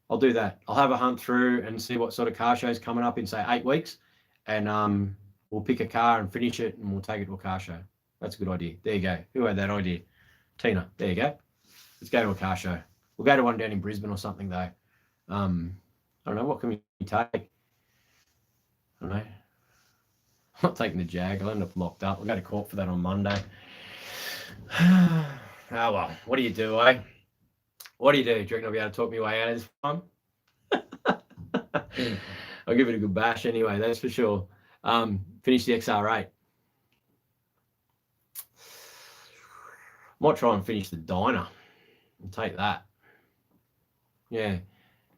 I'll do that. I'll have a hunt through and see what sort of car show's coming up in, say, 8 weeks, and we'll pick a car and finish it and we'll take it to a car show. That's a good idea. There you go. Who had that idea? Tina. There you go. Let's go to a car show. We'll go to one down in Brisbane or something, though. I don't know. What can we take? I don't know. I'm not taking the Jag. I'll end up locked up. I'll go to court for that on Monday. Oh, well. What do you do, eh? What do you do? Do you reckon I'll be able to talk my way out of this one? I'll give it a good bash anyway, that's for sure. Finish the XR8. Might try and finish the Dyna and take that. Yeah.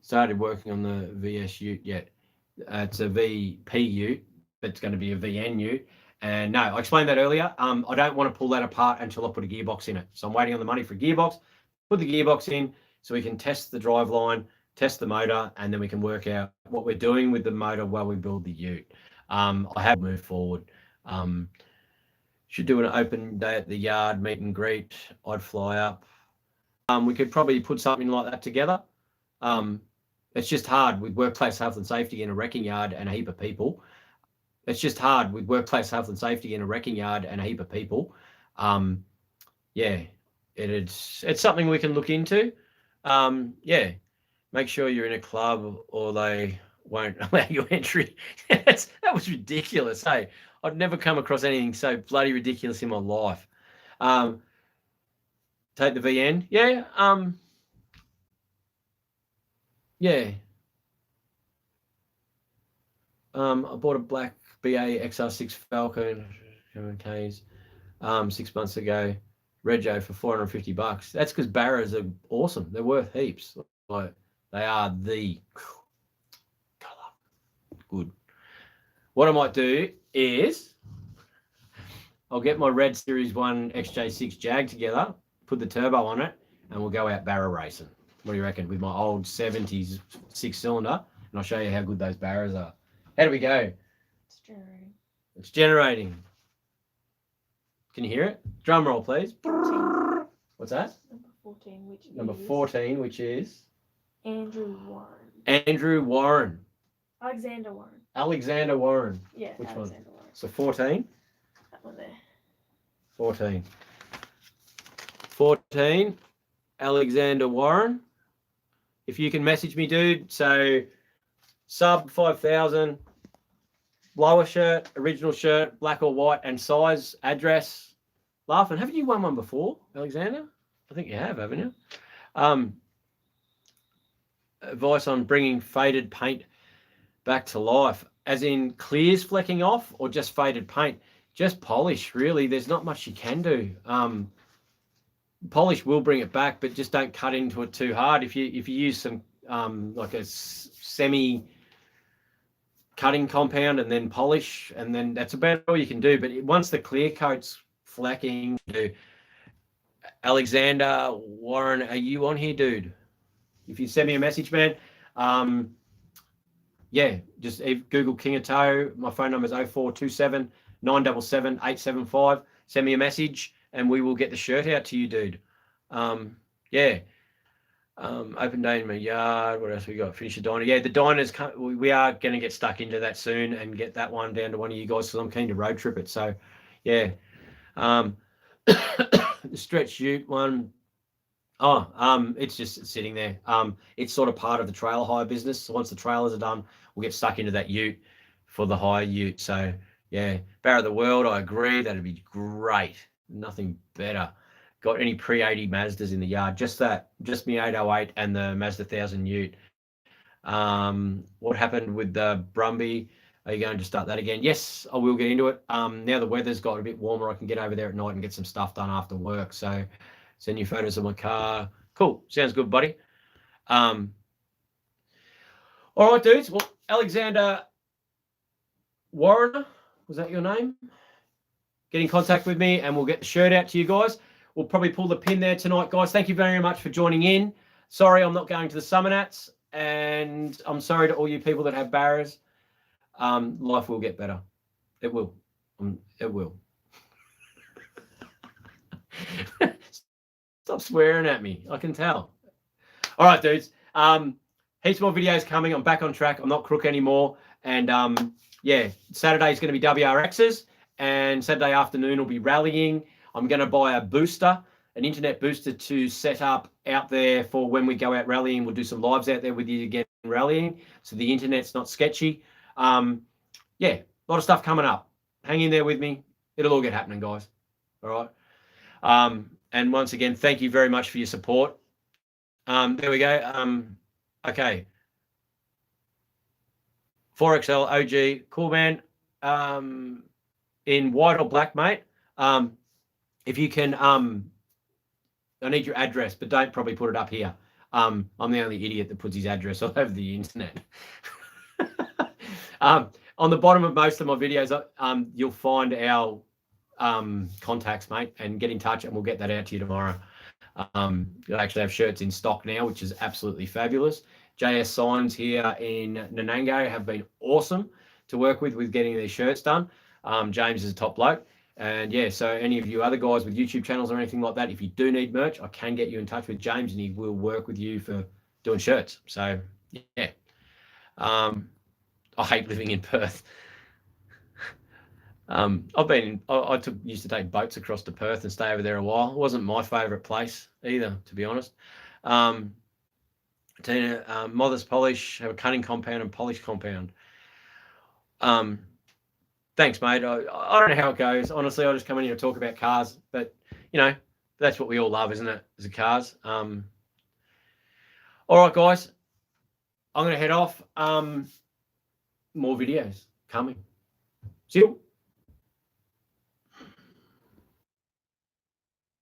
Started working on the VS Ute yet. It's a VP Ute, but it's going to be a VN Ute. And no, I explained that earlier. I don't want to pull that apart until I put a gearbox in it. So I'm waiting on the money for a gearbox. Put the gearbox in so we can test the driveline, test the motor, and then we can work out what we're doing with the motor while we build the Ute. I have moved forward. Should do an open day at the yard, meet and greet. I'd fly up. We could probably put something like that together. It's just hard with workplace health and safety in a wrecking yard and a heap of people. It's just hard with workplace health and safety in a wrecking yard and a heap of people. Yeah, it's something we can look into. Yeah, make sure you're in a club or they won't allow you entry. That was ridiculous. Hey, I'd never come across anything so bloody ridiculous in my life. Take the VN. Yeah. Yeah. I bought a black BA XR6 Falcon 7Ks 6 months ago. Rego for $450. That's because Barras are awesome. They're worth heaps. Like they are the colour. Good. What I might do is I'll get my Red Series 1 XJ6 Jag together, put the turbo on it, and we'll go out barra racing. What do you reckon? With my old 70s 6-cylinder, and I'll show you how good those barras are. How do we go? It's generating. It's generating. Can you hear it? Drum roll, please. 14. What's that? Number 14, which is Andrew Warren. Alexander Warren. Yeah, Which Alexander one? Warren. So 14. That one there. 14. 14. Alexander Warren. If you can message me, dude. So sub 5,000. Lower shirt, original shirt, black or white, and size, address. Laughing. Haven't you won one before, Alexander? I think you have, haven't you? Advice on bringing faded paint back to life, as in clears flecking off or just faded paint? Just polish, really. There's not much you can do. Polish will bring it back, but just don't cut into it too hard. If you use some like a semi cutting compound and then polish, and then that's about all you can do. But once the clear coat's flacking, Alexander Warren, are you on here, dude? If you send me a message, man, yeah, just Google Kingatow. My phone number is 0427 977 875. Send me a message and we will get the shirt out to you, dude. Yeah. Open day in my yard. What else we got? Finish the Dyna. Yeah, the Dyna's we are going to get stuck into that soon and get that one down to one of you guys, because I'm keen to road trip it. So, yeah. The stretch ute one. It's just sitting there. It's sort of part of the trailer hire business. So once the trailers are done, we'll get stuck into that ute for the hire ute. So yeah, Barra of the World, I agree. That'd be great. Nothing better. Got any pre-80 Mazdas in the yard? Just me 808 and the Mazda 1000 ute. What happened with the Brumby? Are you going to start that again? Yes, I will get into it. Now the weather's got a bit warmer, I can get over there at night and get some stuff done after work. So send you photos of my car. Cool. Sounds good, buddy. All right, dudes. Well, Alexander Warren, was that your name? Get in contact with me and we'll get the shirt out to you guys. We'll probably pull the pin there tonight, guys. Thank you very much for joining in. Sorry I'm not going to the Summer Nats, and I'm sorry to all you people that have barras. Life will get better. It will. It will. Stop swearing at me. I can tell. All right, dudes. Heaps more videos coming. I'm back on track. I'm not crook anymore. And yeah, Saturday is going to be WRXs, and Saturday afternoon will be rallying. I'm going to buy a booster, an internet booster to set up out there for when we go out rallying. We'll do some lives out there with you again rallying, so the internet's not sketchy. Yeah, a lot of stuff coming up. Hang in there with me. It'll all get happening, guys. All right. And once again, thank you very much for your support. There we go. Okay. 4XL OG, cool, man. In white or black, mate. If you can, I need your address, but don't probably put it up here. I'm the only idiot that puts his address all over the internet. On the bottom of most of my videos, you'll find our contacts, mate, and get in touch, and we'll get that out to you tomorrow. You'll actually have shirts in stock now, which is absolutely fabulous. JS Signs here in Nanango have been awesome to work with getting these shirts done. James is a top bloke. And yeah, so any of you other guys with YouTube channels or anything like that, if you do need merch, I can get you in touch with James and he will work with you for doing shirts. So yeah. I hate living in Perth. I used to take boats across to Perth and stay over there a while. It wasn't my favourite place either, to be honest. Tina, Mother's Polish, have a cutting compound and polish compound. Thanks, mate. I don't know how it goes. Honestly, I just come in here to talk about cars, but you know, that's what we all love, isn't it? Is the cars. All right, guys. I'm gonna head off. More videos coming. See you.